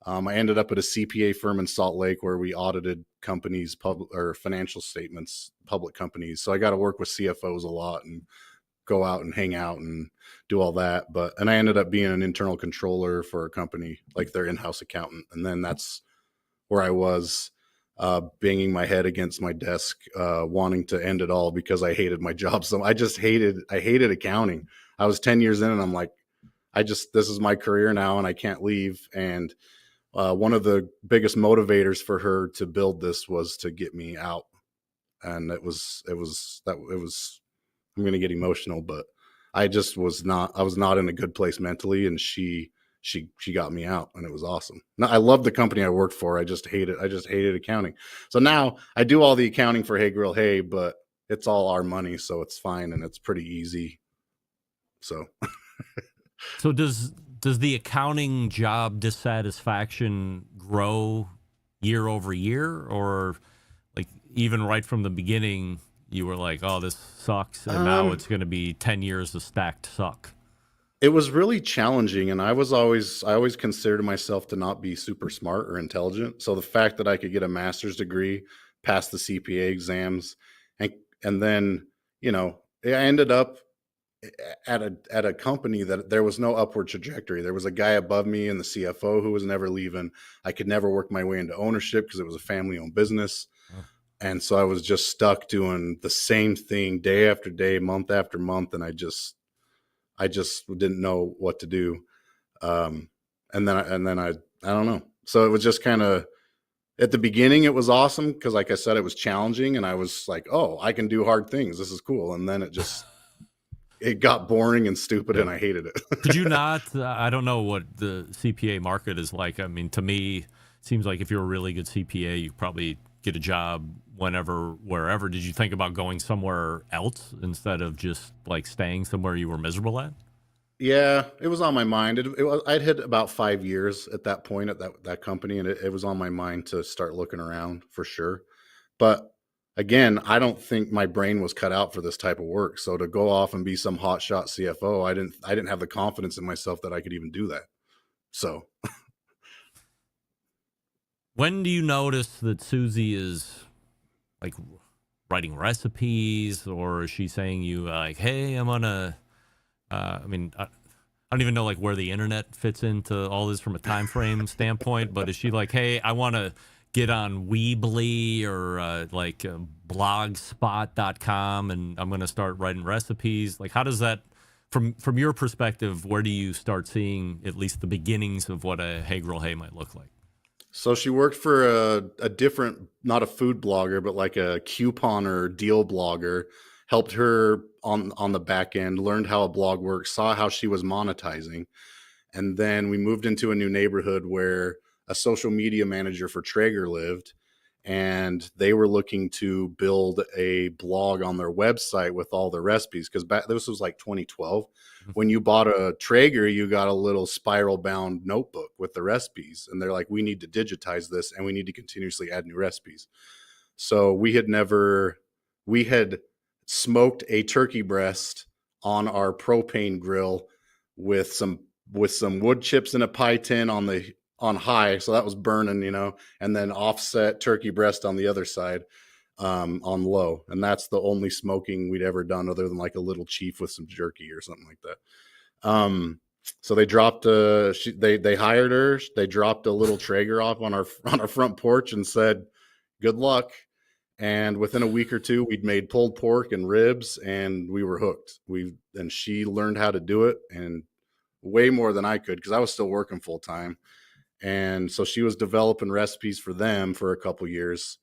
I ended up at a CPA firm in Salt Lake where we audited companies' financial statements, public companies. So I got to work with CFOs a lot and go out and hang out and do all that. And I ended up being an internal controller for a company, like their in-house accountant. And then that's where I was, banging my head against my desk, wanting to end it all because I hated my job. So I hated accounting. I was 10 years in and I'm like, this is my career now and I can't leave. And one of the biggest motivators for her to build this was to get me out. And it was, I'm going to get emotional, but I was not in a good place mentally. And she got me out, and it was awesome. Now, I love the company I worked for. I just hated accounting. So now I do all the accounting for Hey Grill Hey, but it's all our money. So it's fine. And it's pretty easy. So, so does the accounting job dissatisfaction grow year over year, or like even right from the beginning, you were like, oh, this sucks. And now it's going to be 10 years of stacked suck. It was really challenging. And I always considered myself to not be super smart or intelligent. So the fact that I could get a master's degree, pass the CPA exams, and then, you know, I ended up at a company that there was no upward trajectory. There was a guy above me and the CFO who was never leaving. I could never work my way into ownership because it was a family-owned business. Oh. And so I was just stuck doing the same thing day after day, month after month. And I just didn't know what to do. And then I don't know. So it was just kind of, at the beginning, it was awesome because, like I said, it was challenging, and I was like, oh, I can do hard things. This is cool. And then it got boring and stupid, and I hated it. Did you not? I don't know what the CPA market is like. I mean, to me, it seems like if you're a really good CPA, you probably get a job whenever, wherever. Did you think about going somewhere else instead of just like staying somewhere you were miserable at? Yeah, it was on my mind. I'd hit about 5 years at that point at that company, and it was on my mind to start looking around for sure. But again, I don't think my brain was cut out for this type of work. So to go off and be some hotshot CFO, I didn't have the confidence in myself that I could even do that. So when do you notice that Susie is like writing recipes, or is she saying you like, hey, I'm gonna I mean, I don't even know like where the internet fits into all this from a time frame standpoint, but is she like, hey, I want to get on Weebly or blogspot.com and I'm going to start writing recipes? Like, how does that, from your perspective, where do you start seeing at least the beginnings of what a Hey Grill Hey might look like? So she worked for a different, not a food blogger, but like a couponer deal blogger, helped her on the back end, learned how a blog works, saw how she was monetizing. And then we moved into a new neighborhood where a social media manager for Traeger lived. and they were looking to build a blog on their website with all the recipes, because this was like 2012. When you bought a Traeger, you got a little spiral bound notebook with the recipes, and they're like, we need to digitize this and we need to continuously add new recipes. So we had smoked a turkey breast on our propane grill with some wood chips in a pie tin on high, so that was burning, and then offset turkey breast on the other side on low, and that's the only smoking we'd ever done, other than like a little chief with some jerky or something like that. So they dropped they hired her. They dropped a little Traeger off on our front porch and said, "Good luck." And within a week or two, we'd made pulled pork and ribs, and we were hooked. And she learned how to do it, and way more than I could, because I was still working full time. And so she was developing recipes for them for a couple years.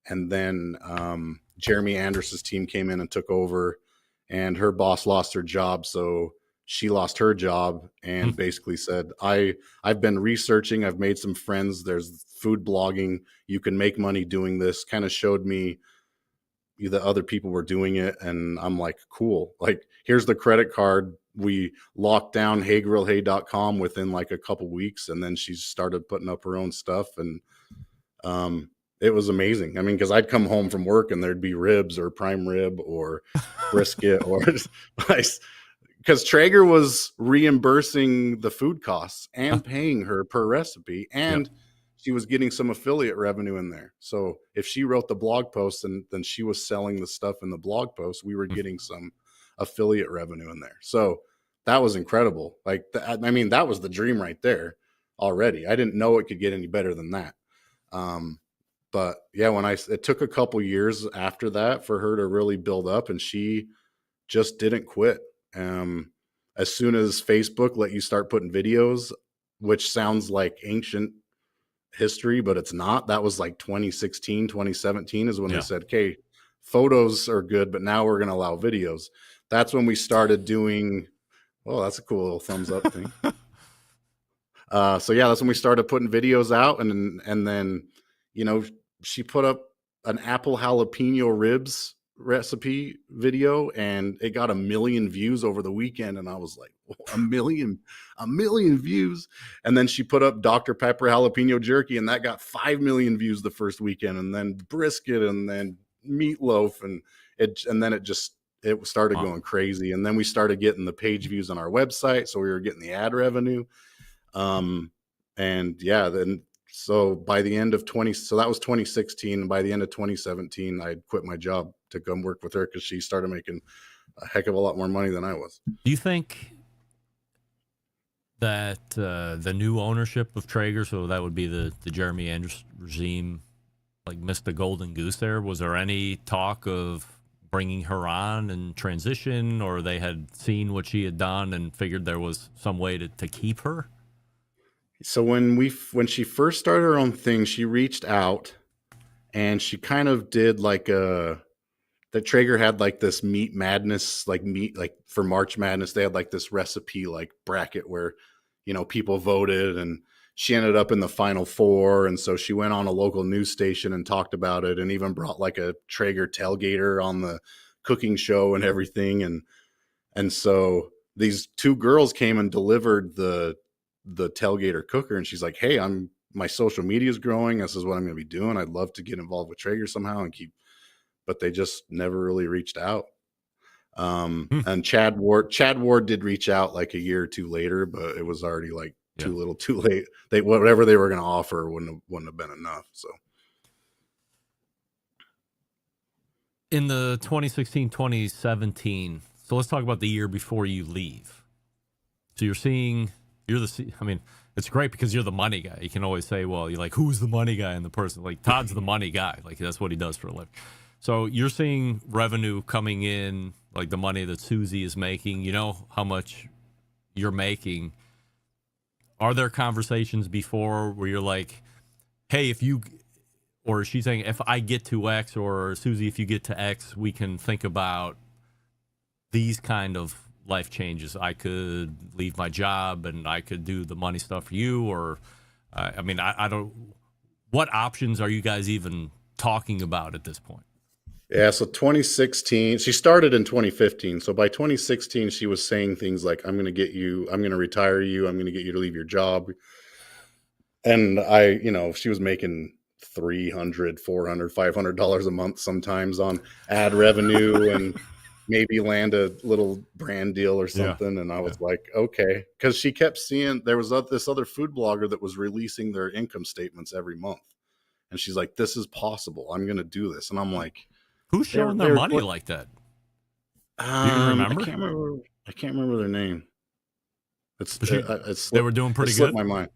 And then Jeremy Anders's team came in and took over, and her boss lost her job. So she lost her job and basically said, I've been researching. I've made some friends. There's food blogging. You can make money doing this. Kind of showed me that other people were doing it. And I'm like, cool. Like, here's the credit card. We locked down heygrillhey.com within like a couple weeks. And then she started putting up her own stuff. And it was amazing. I mean, because I'd come home from work and there'd be ribs or prime rib or brisket or nice. Because Traeger was reimbursing the food costs and paying her per recipe, and she was getting some affiliate revenue in there. So if she wrote the blog post and then she was selling the stuff in the blog post, we were getting some affiliate revenue in there. So that was incredible. Like, I mean, that was the dream right there already. I didn't know it could get any better than that. But yeah, it took a couple years after that for her to really build up, and she just didn't quit. As soon as Facebook let you start putting videos, which sounds like ancient history, but it's not. That was like 2016, 2017 is when they said, okay, photos are good, but now we're going to allow videos. That's when we started doing, oh, that's a cool little thumbs up thing. So yeah, that's when we started putting videos out. And then, she put up an apple jalapeno ribs recipe video, and it got 1 million views over the weekend, and I was like, a million views. And then she put up Dr. Pepper jalapeno jerky, and that got 5 million views the first weekend, and then brisket, and then meatloaf, and then it started going crazy. And then we started getting the page views on our website, so we were getting the ad revenue. So by the end of so that was 2016. And by the end of 2017, I quit my job to come work with her, because she started making a heck of a lot more money than I was. Do you think that the new ownership of Traeger, so that would be the Jeremy Anderson regime, like missed the golden goose there? Was there any talk of bringing her on and transition, or they had seen what she had done and figured there was some way to keep her? So when she first started her own thing, she reached out, and she kind of did like that Traeger had like this meat madness, like for March Madness, they had like this recipe like bracket where, people voted, and she ended up in the final four. And so she went on a local news station and talked about it, and even brought like a Traeger tailgater on the cooking show and everything. And so these two girls came and delivered the tailgater cooker, and she's like, hey, my social media is growing. This is what I'm going to be doing. I'd love to get involved with Traeger somehow but they just never really reached out. And Chad Ward did reach out like a year or two later, but it was already like too little too late. Whatever they were going to offer wouldn't have been enough. So in the 2016, 2017, so let's talk about the year before you leave. So it's great because you're the money guy. You can always say, well, you're like, who's the money guy? And the person, like, Todd's the money guy. Like, that's what he does for a living. So you're seeing revenue coming in, like the money that Susie is making. You know how much you're making. Are there conversations before where you're like, hey, or is she saying, if I get to X, or Susie, if you get to X, we can think about these kind of life changes? I could leave my job and I could do the money stuff for you, or I don't. What options are you guys even talking about at this point? Yeah, so 2016, she started in 2015. So by 2016, she was saying things like, I'm going to retire you, I'm going to get you to leave your job. And she was making $300, $400, $500 a month sometimes on ad revenue and maybe land a little brand deal or something. And I was like, okay, because she kept seeing there was this other food blogger that was releasing their income statements every month. And she's like, this is possible. I'm going to do this. And I'm like, who's showing their money like that? Do you remember? I can't remember their name. They were doing pretty good. My mind.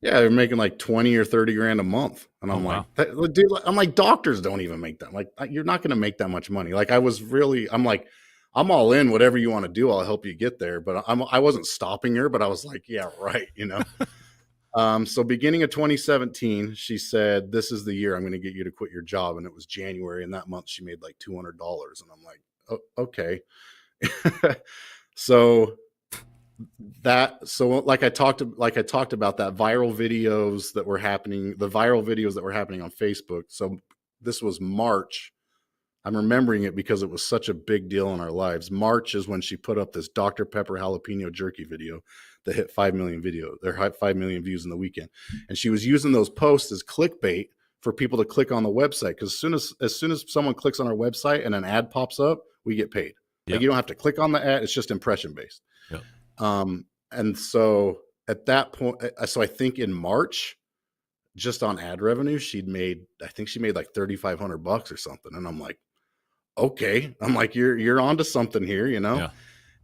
Yeah, they're making like 20 or 30 grand a month. And I'm dude, I'm like, doctors don't even make that. Like, you're not going to make that much money. Like, I'm like, I'm all in, whatever you want to do, I'll help you get there. But I wasn't stopping her, but I was like, yeah, right. So beginning of 2017, she said, this is the year I'm going to get you to quit your job. And it was January. And that month she made like $200. And I'm like, oh, okay. So like I talked about that viral videos that were happening, on Facebook. So this was March. I'm remembering it because it was such a big deal in our lives. March is when she put up this Dr. Pepper jalapeno jerky video that hit 5 million views in the weekend. And she was using those posts as clickbait for people to click on the website. Because as soon as someone clicks on our website and an ad pops up, we get paid. Like, you don't have to click on the ad. It's just impression based. Yep. And so at that point, so I think in March, just on ad revenue, she made like $3,500 or something. And I'm like, okay. I'm like, you're onto something here, Yeah.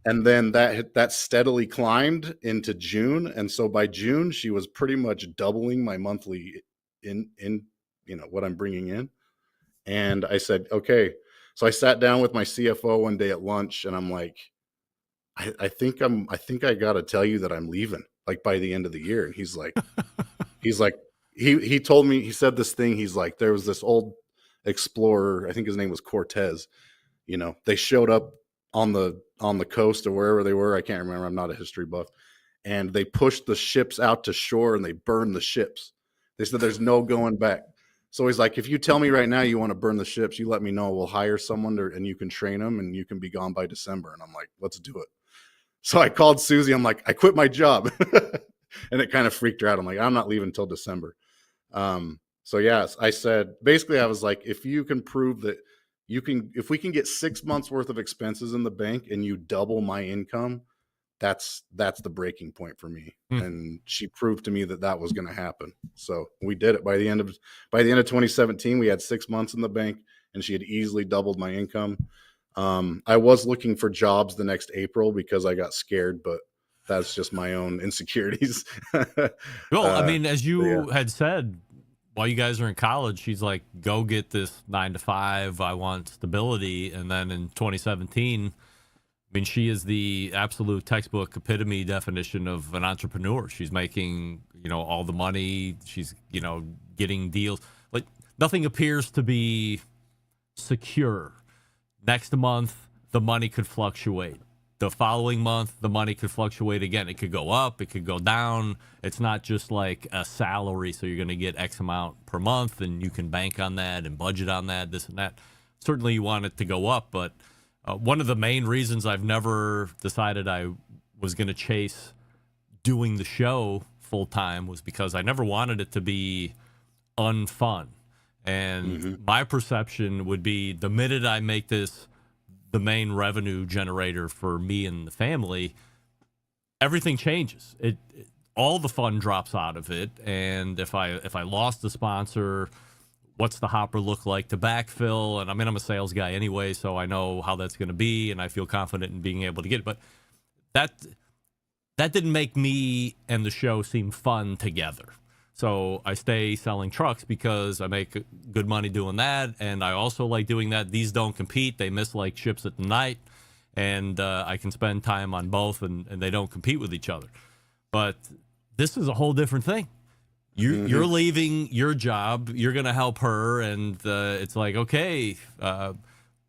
And then that steadily climbed into June. And so by June, she was pretty much doubling my monthly in what I'm bringing in. And I said, okay. So I sat down with my CFO one day at lunch and I'm like, I think I got to tell you that I'm leaving like by the end of the year. And he's like, he told me, he said this thing. He's like, there was this old explorer. I think his name was Cortez. They showed up on the coast or wherever they were. I can't remember. I'm not a history buff. And they pushed the ships out to shore and they burned the ships. They said, there's no going back. So he's like, if you tell me right now you want to burn the ships, you let me know. We'll hire someone and you can train them and you can be gone by December. And I'm like, let's do it. So I called Susie. I'm like, I quit my job. And it kind of freaked her out. I'm like, I'm not leaving until December. So yes, I said, basically I was like, if you can prove that if we can get 6 months worth of expenses in the bank and you double my income, that's the breaking point for me. And she proved to me that was going to happen. So we did it. By the end of 2017, we had 6 months in the bank and she had easily doubled my income. I was looking for jobs the next April because I got scared, but that's just my own insecurities. Well, I mean, as you had said, while you guys are in college, she's like, go get this 9-to-5. I want stability. And then in 2017, I mean, she is the absolute textbook epitome definition of an entrepreneur. She's making, all the money. She's, getting deals. Like, nothing appears to be secure. Next month, the money could fluctuate. The following month, the money could fluctuate again. It could go up. It could go down. It's not just like a salary, so you're going to get X amount per month, and you can bank on that and budget on that, this and that. Certainly you want it to go up, but one of the main reasons I've never decided I was going to chase doing the show full-time was because I never wanted it to be unfun. And my perception would be the minute I make this the main revenue generator for me and the family, everything changes. All the fun drops out of it. And if I lost the sponsor, what's the hopper look like to backfill? And I mean, I'm a sales guy anyway, so I know how that's going to be, and I feel confident in being able to get it. But that didn't make me and the show seem fun together. So I stay selling trucks because I make good money doing that, and I also like doing that. These don't compete. They miss like ships at night, and I can spend time on both, and they don't compete with each other. But this is a whole different thing. You're leaving your job. You're going to help her, and it's like, okay,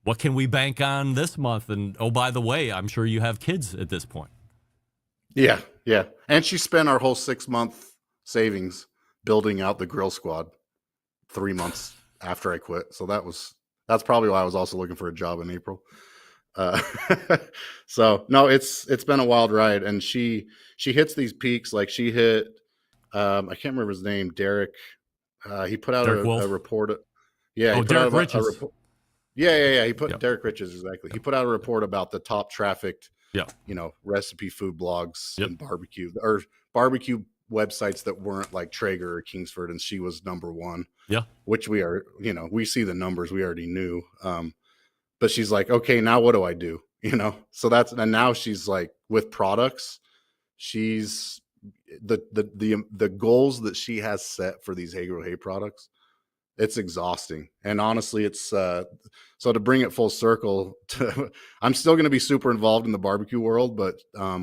what can we bank on this month? And, oh, by the way, I'm sure you have kids at this point. Yeah. And she spent our whole 6 month savings building out the grill squad 3 months after I quit. So that's probably why I was also looking for a job in April. So no, it's been a wild ride, and she hits these peaks. Like she hit, I can't remember his name, Derek. He put out a report. Yeah, he put Derek out Riches. a report. Yeah. He put Derek Riches, exactly. He put out a report about the top trafficked, recipe food blogs and barbecue websites that weren't like Traeger or Kingsford, and she was number one. Yeah, which we are. We see the numbers, we already knew. But she's like, okay, now what do I do? So and now she's like with products. She's the goals that she has set for these Hey Grow Hey products. It's exhausting. And honestly, it's so to bring it full circle, I'm still going to be super involved in the barbecue world, but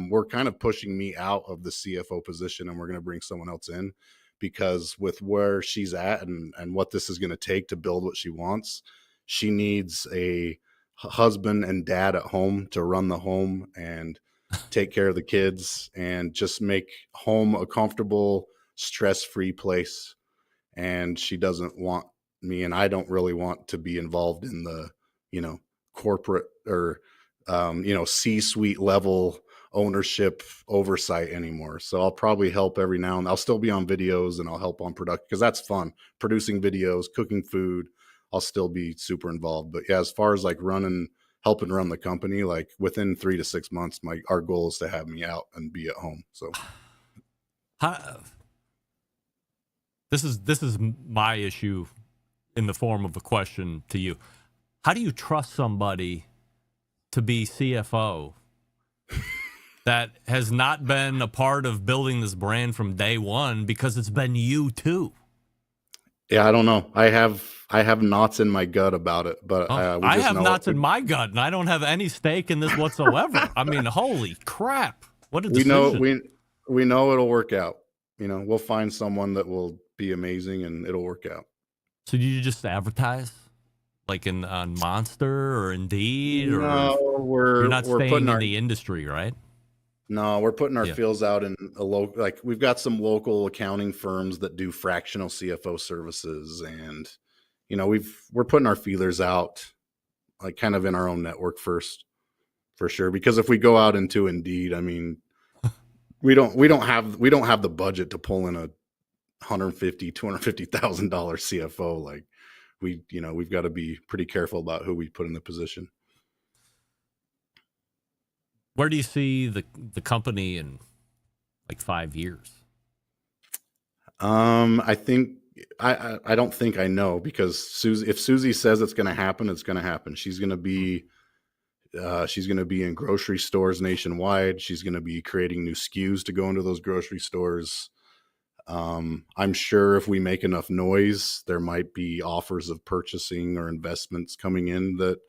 we're kind of pushing me out of the CFO position, and we're going to bring someone else in, because with where she's at and what this is going to take to build what she wants, she needs a husband and dad at home to run the home and take care of the kids and just make home a comfortable, stress-free place. And she doesn't want me, and I don't really want to be involved in the, corporate or, C-suite level ownership oversight anymore. So I'll probably help every now and then. I'll still be on videos, and I'll help on production, because that's fun. Producing videos, cooking food, I'll still be super involved. But yeah, as far as like helping run the company, like within 3 to 6 months, our goal is to have me out and be at home. So this is my issue in the form of a question to you. How do you trust somebody to be CFO that has not been a part of building this brand from day one, because it's been you too? Yeah, I don't know. I have knots in my gut about it, but I have knots in my gut, and I don't have any stake in this whatsoever. I mean, holy crap! What a decision. We know it'll work out. We'll find someone that will be amazing, and it'll work out. So do you just advertise, like on Monster or Indeed, or you're not staying in the industry, right? No, we're putting our feels out in a local. Like we've got some local accounting firms that do fractional CFO services, and we're putting our feelers out, like kind of in our own network first, for sure. Because if we go out into Indeed, I mean, we don't have the budget to pull in a $150,000-$250,000 CFO. Like we've got to be pretty careful about who we put in the position. Where do you see the company in like 5 years? I think I don't think I know, because if Susie says it's going to happen, it's going to happen. She's going to be in grocery stores nationwide. She's going to be creating new SKUs to go into those grocery stores. I'm sure if we make enough noise, there might be offers of purchasing or investments coming in that,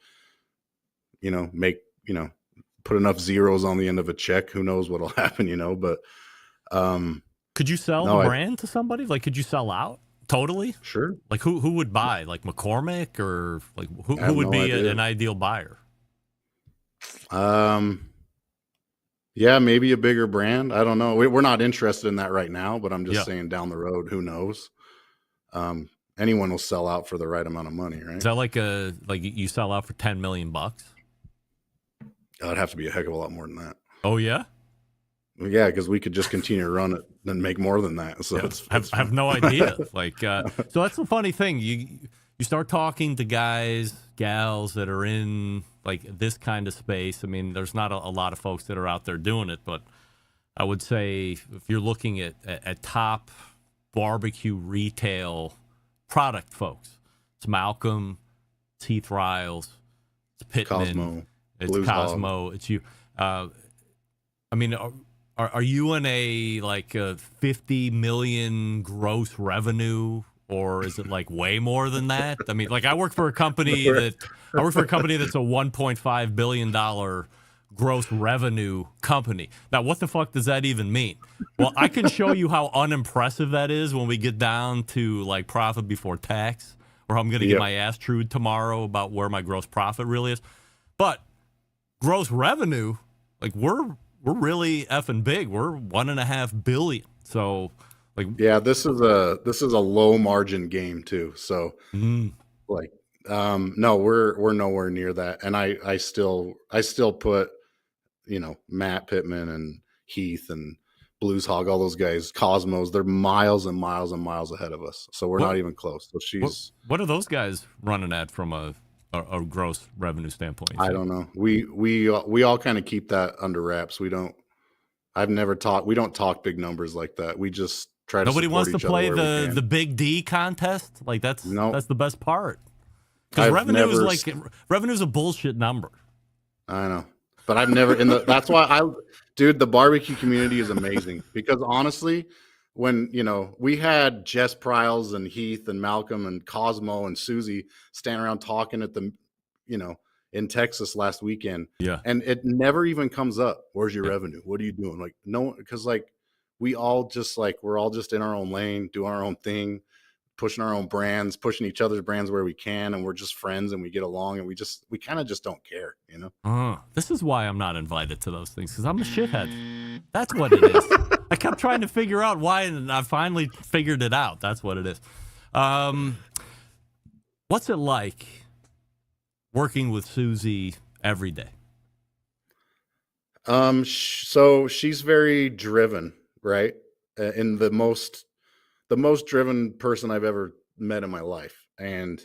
put enough zeros on the end of a check. Who knows what'll happen, but, could you sell the brand to somebody? Like, could you sell out totally? Sure. Like who would buy, like McCormick, or like who would be an ideal buyer? Yeah, maybe a bigger brand. I don't know. We're not interested in that right now, but I'm just saying down the road, who knows? Anyone will sell out for the right amount of money, right? Is that like you sell out for $10 million? It'd have to be a heck of a lot more than that. Oh yeah? Yeah, because we could just continue to run it and make more than that. So I have no idea. So that's the funny thing. You start talking to guys, gals that are in like this kind of space. I mean, there's not a lot of folks that are out there doing it, but I would say if you're looking at top barbecue retail product folks, it's Malcolm, it's Heath Riles, it's Pittman, Cosmo, it's Blues Cosmo, Hog. it's you. I mean, are you in a like a 50 million gross revenue, or is it like way more than that? I mean, like I work for a company that's a $1.5 billion gross revenue company. Now, what the fuck does that even mean? Well, I can show you how unimpressive that is when we get down to like profit before tax, or I'm going to get my ass chewed tomorrow about where my gross profit really is. But gross revenue, like we're really effing big. We're $1.5 billion. So Like, yeah, this is a low margin game too. So like, no, we're nowhere near that. And I still put, Matt Pittman and Heath and Blues Hog, all those guys, Cosmos, they're miles and miles and miles ahead of us. So we're not even close. So she's. What are those guys running at from a gross revenue standpoint? I don't know. We all kind of keep that under wraps. We don't talk big numbers like that. We just try to. Nobody wants to play the the big D contest. Like that's the best part. Because revenue's a bullshit number. I know. But I've never that's why the barbecue community is amazing, because honestly, when, we had Jess Pryles and Heath and Malcolm and Cosmo and Susie standing around talking at the, in Texas last weekend. Yeah. And it never even comes up. Where's your revenue? What are you doing? Like, no, because we're all just in our own lane, doing our own thing, pushing our own brands, pushing each other's brands where we can, and we're just friends and we get along, and we kind of just don't care, This is why I'm not invited to those things, because I'm a shithead. That's what it is. I kept trying to figure out why, and I finally figured it out. That's what it is. What's it like working with Susie every day? So she's very driven, right? In the most driven person I've ever met in my life. And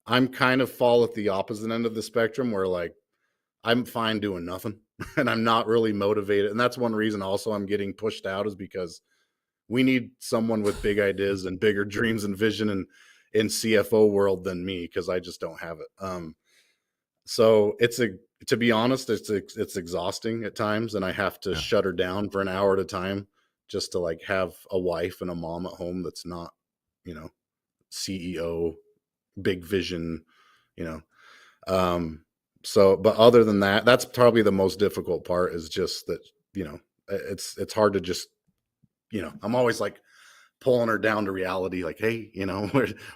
I'm kind of fall at the opposite end of the spectrum, where I'm fine doing nothing and I'm not really motivated. And that's one reason also I'm getting pushed out, is because we need someone with big ideas and bigger dreams and vision in CFO world than me, because I just don't have it. So to be honest, it's exhausting at times, and I have to shut her down for an hour at a time, just to have a wife and a mom at home that's not, CEO, big vision, but other than that, that's probably the most difficult part, is just that, it's hard to just, I'm always pulling her down to reality. Like, hey,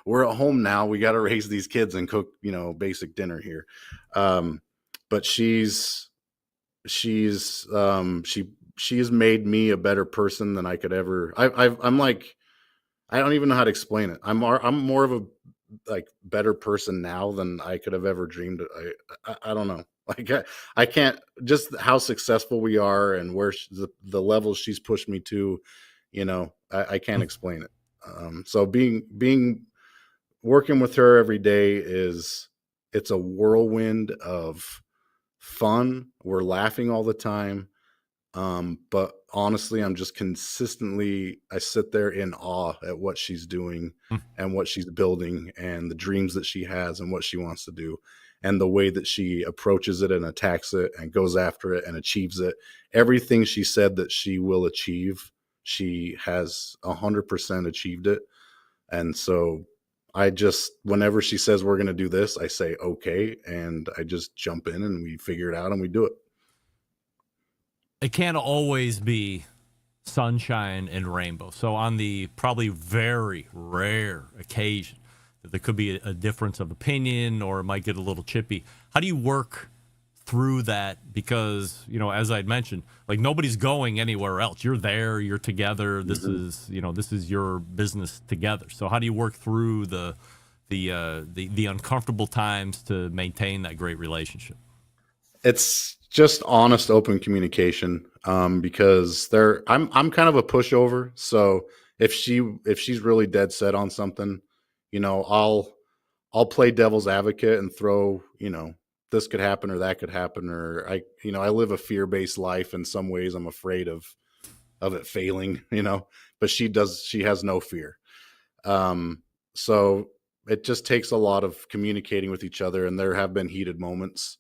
we're at home now. We got to raise these kids and cook, basic dinner here. But she has made me a better person than I could ever. I'm I don't even know how to explain it. I'm more of a better person now than I could have ever dreamed. I don't know. I can't, just how successful we are and where the levels she's pushed me to, I can't explain it. So working with her every day it's a whirlwind of fun. We're laughing all the time. But honestly, I'm just I sit there in awe at what she's doing and what she's building and the dreams that she has and what she wants to do and the way that she approaches it and attacks it and goes after it and achieves it. Everything she said that she will achieve, she has 100% achieved it. And so whenever she says we're going to do this, I say, okay. And I just jump in and we figure it out and we do it. It can't always be sunshine and rainbow. So on the probably very rare occasion that there could be a difference of opinion or it might get a little chippy, how do you work through that? Because, as I'd mentioned, nobody's going anywhere else. You're there, you're together. This is your business together. So how do you work through the uncomfortable times to maintain that great relationship? It's just honest, open communication. Because I'm kind of a pushover. So if she's really dead set on something, I'll play devil's advocate and throw, this could happen or that could happen. Or I live a fear-based life. In some ways I'm afraid of it failing, but she has no fear. So it just takes a lot of communicating with each other, and there have been heated moments.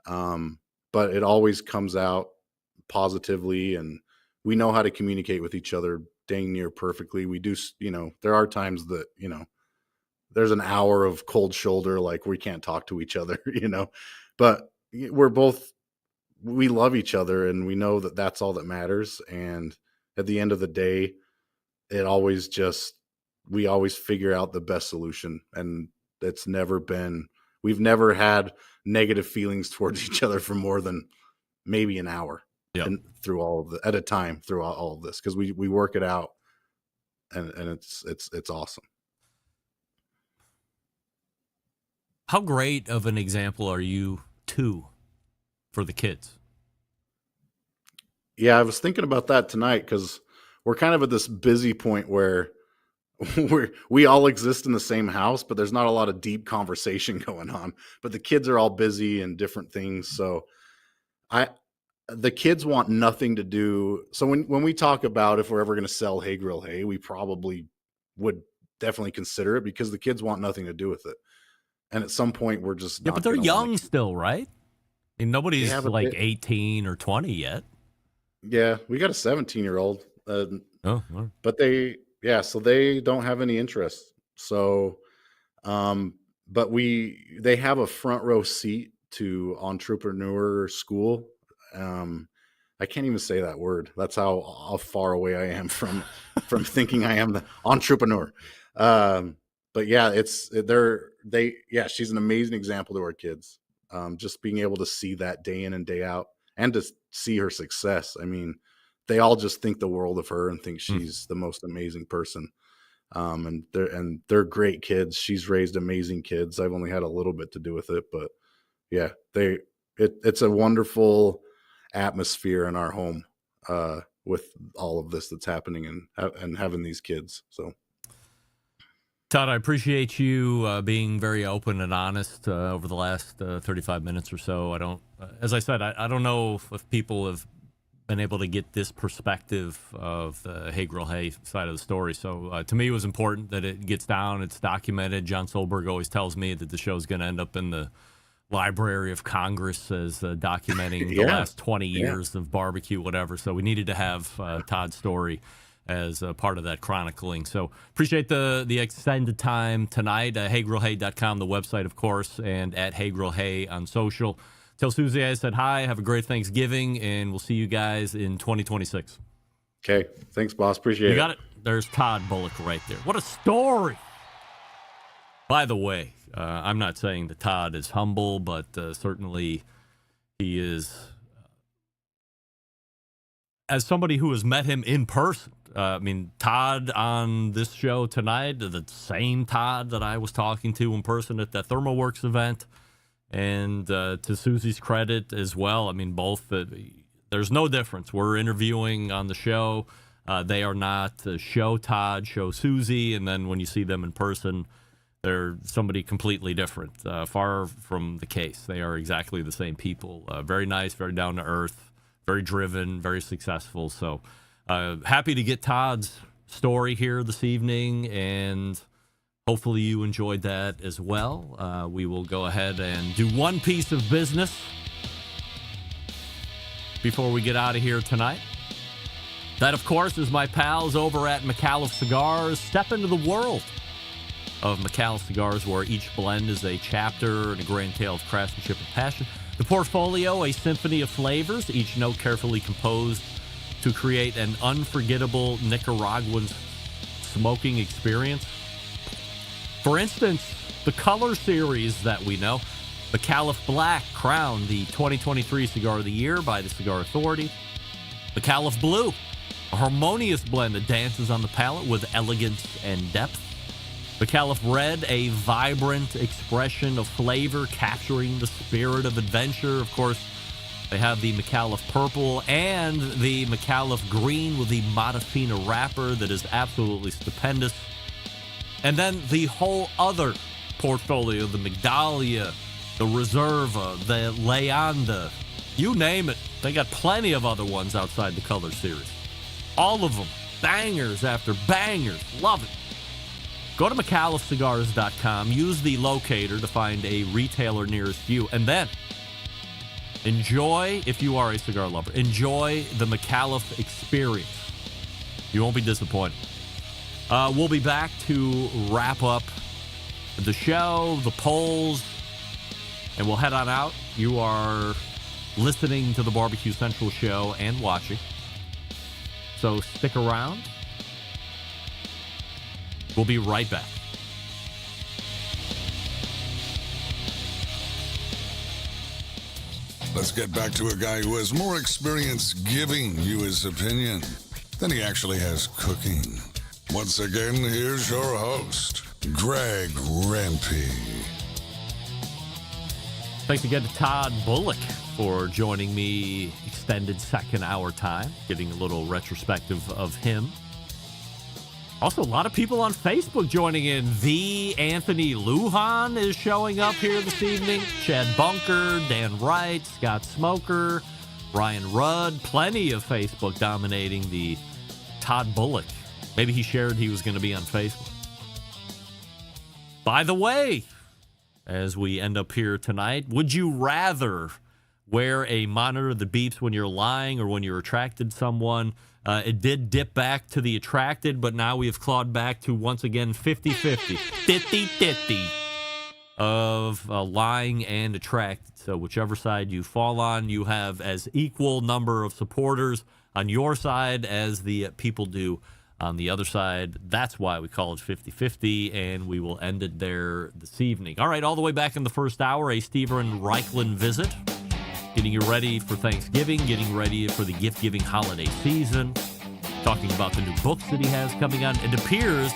But it always comes out positively, and we know how to communicate with each other dang near perfectly. We do, there are times that, there's an hour of cold shoulder, we can't talk to each other, but we love each other and we know that that's all that matters. And at the end of the day, we always figure out the best solution. And we've never had negative feelings towards each other for more than maybe an hour. Yep. Through all of at a time throughout all of this, because we work it out and it's awesome. How great of an example are you two for the kids? Yeah, I was thinking about that tonight because we're kind of at this busy point where we all exist in the same house, but there's not a lot of deep conversation going on. But the kids are all busy and different things. So the kids want nothing to do. So when we talk about if we're ever going to sell Hay Grill hay, we probably would definitely consider it because the kids want nothing to do with it. And at some point we're just but they're young still, right? And nobody's like 18 or 20 yet. Yeah, we got a 17-year-old. But so they don't have any interest. So, but they have a front row seat to entrepreneur school. I can't even say that word. That's how far away I am from thinking I am the entrepreneur. But yeah, she's an amazing example to our kids. Just being able to see that day in and day out and to see her success. I mean, they all just think the world of her and think she's the most amazing person. And they're great kids. She's raised amazing kids. I've only had a little bit to do with it, but yeah, it's a wonderful atmosphere in our home, with all of this that's happening and having these kids. So Todd, I appreciate you being very open and honest over the last 35 minutes or so. As I said, I don't know if people have been able to get this perspective of the Hay Grill Hay side of the story. So to me, it was important that it gets down, it's documented. John Solberg always tells me that the show's going to end up in the Library of Congress as documenting the last 20 years of barbecue, whatever. So we needed to have Todd's story as part of that chronicling. So appreciate the extended time tonight. HayGrillHay.com, the website, of course, and at HayGrillHay on social. Tell Susie I said hi. Have a great Thanksgiving, and we'll see you guys in 2026. Okay. Thanks, boss. Appreciate it. You got it. There's Todd Bulloch right there. What a story. By the way, I'm not saying that Todd is humble, but certainly he is, as somebody who has met him in person. I mean, Todd on this show tonight, the same Todd that I was talking to in person at that ThermoWorks event. And to Susie's credit as well, I mean, both, there's no difference. We're interviewing on the show. They are not show Todd, show Susie. And then when you see them in person, they're somebody completely different. Far from the case. They are exactly the same people. Very nice, very down to earth, very driven, very successful. So happy to get Todd's story here this evening, and hopefully you enjoyed that as well. We will go ahead and do one piece of business before we get out of here tonight. That, of course, is my pals over at McAuliffe Cigars. Step into the world of McAuliffe Cigars, where each blend is a chapter and a grand tale of craftsmanship and passion. The portfolio, a symphony of flavors, each note carefully composed to create an unforgettable Nicaraguan smoking experience. For instance, the color series that we know, McAuliffe Black crowned the 2023 Cigar of the Year by the Cigar Authority. McAuliffe Blue, a harmonious blend that dances on the palate with elegance and depth. McAuliffe Red, a vibrant expression of flavor capturing the spirit of adventure. Of course, they have the McAuliffe Purple and the McAuliffe Green with the Matafina wrapper that is absolutely stupendous. And then the whole other portfolio, the Migdalia, the Reserva, the Leanda, you name it. They got plenty of other ones outside the color series. All of them, bangers after bangers. Love it. Go to McAuliffeCigars.com. Use the locator to find a retailer nearest you. And then enjoy, if you are a cigar lover, enjoy the McAuliffe experience. You won't be disappointed. We'll be back to wrap up the show, the polls, and we'll head on out. You are listening to the Barbecue Central show and watching. So stick around. We'll be right back. Let's get back to a guy who has more experience giving you his opinion than he actually has cooking. Once again, here's your host, Greg Rempe. Thanks again to Todd Bulloch for joining me extended second hour time, getting a little retrospective of him. Also, a lot of people on Facebook joining in. The Anthony Lujan is showing up here this evening. Chad Bunker, Dan Wright, Scott Smoker, Ryan Rudd. Plenty of Facebook dominating the Todd Bulloch. Maybe he shared he was going to be on Facebook. By the way, as we end up here tonight, would you rather wear a monitor that beeps when you're lying or when you're attracted to someone? It did dip back to the attracted, but now we have clawed back to, once again, 50-50. 50-50 of lying and attracted. So whichever side you fall on, you have as equal number of supporters on your side as the people do on the other side. That's why we call it 50-50, and we will end it there this evening. All right, all the way back in the first hour, a Stephen Raichlen visit. Getting you ready for Thanksgiving, getting ready for the gift-giving holiday season, talking about the new books that he has coming on. It appears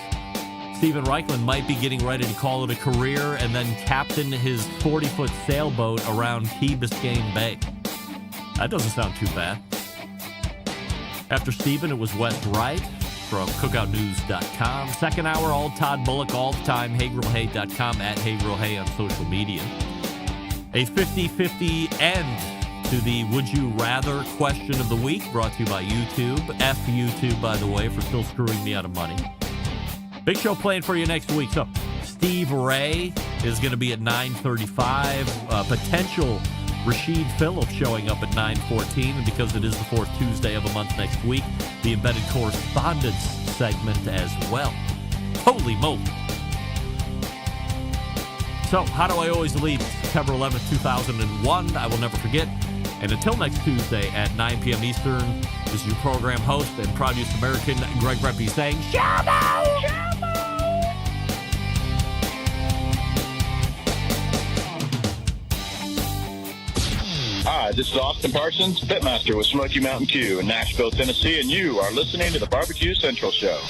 Stephen Raichlen might be getting ready to call it a career and then captain his 40-foot sailboat around Key Biscayne Bay. That doesn't sound too bad. After Stephen, it was Wes Wright from cookoutnews.com. Second hour, all Todd Bulloch, all the time, HeyGrillHey.com, at HeyGrillHey on social media. A 50-50 end to the Would You Rather question of the week, brought to you by YouTube. F YouTube, by the way, for still screwing me out of money. Big show planned for you next week. So Steve Ray is going to be at 9:35. Potential Rashid Phillips showing up at 9:14. And because it is the fourth Tuesday of a month next week, the embedded correspondence segment as well. Holy moly. So, how do I always leave? September 11th, 2001. I will never forget. And until next Tuesday at 9 p.m. Eastern, this is your program host and proudest American, Greg Rempe, saying, Shabbo! Hi, this is Austin Parsons, Pitmaster with Smoky Mountain Q in Nashville, Tennessee, and you are listening to the Barbecue Central Show.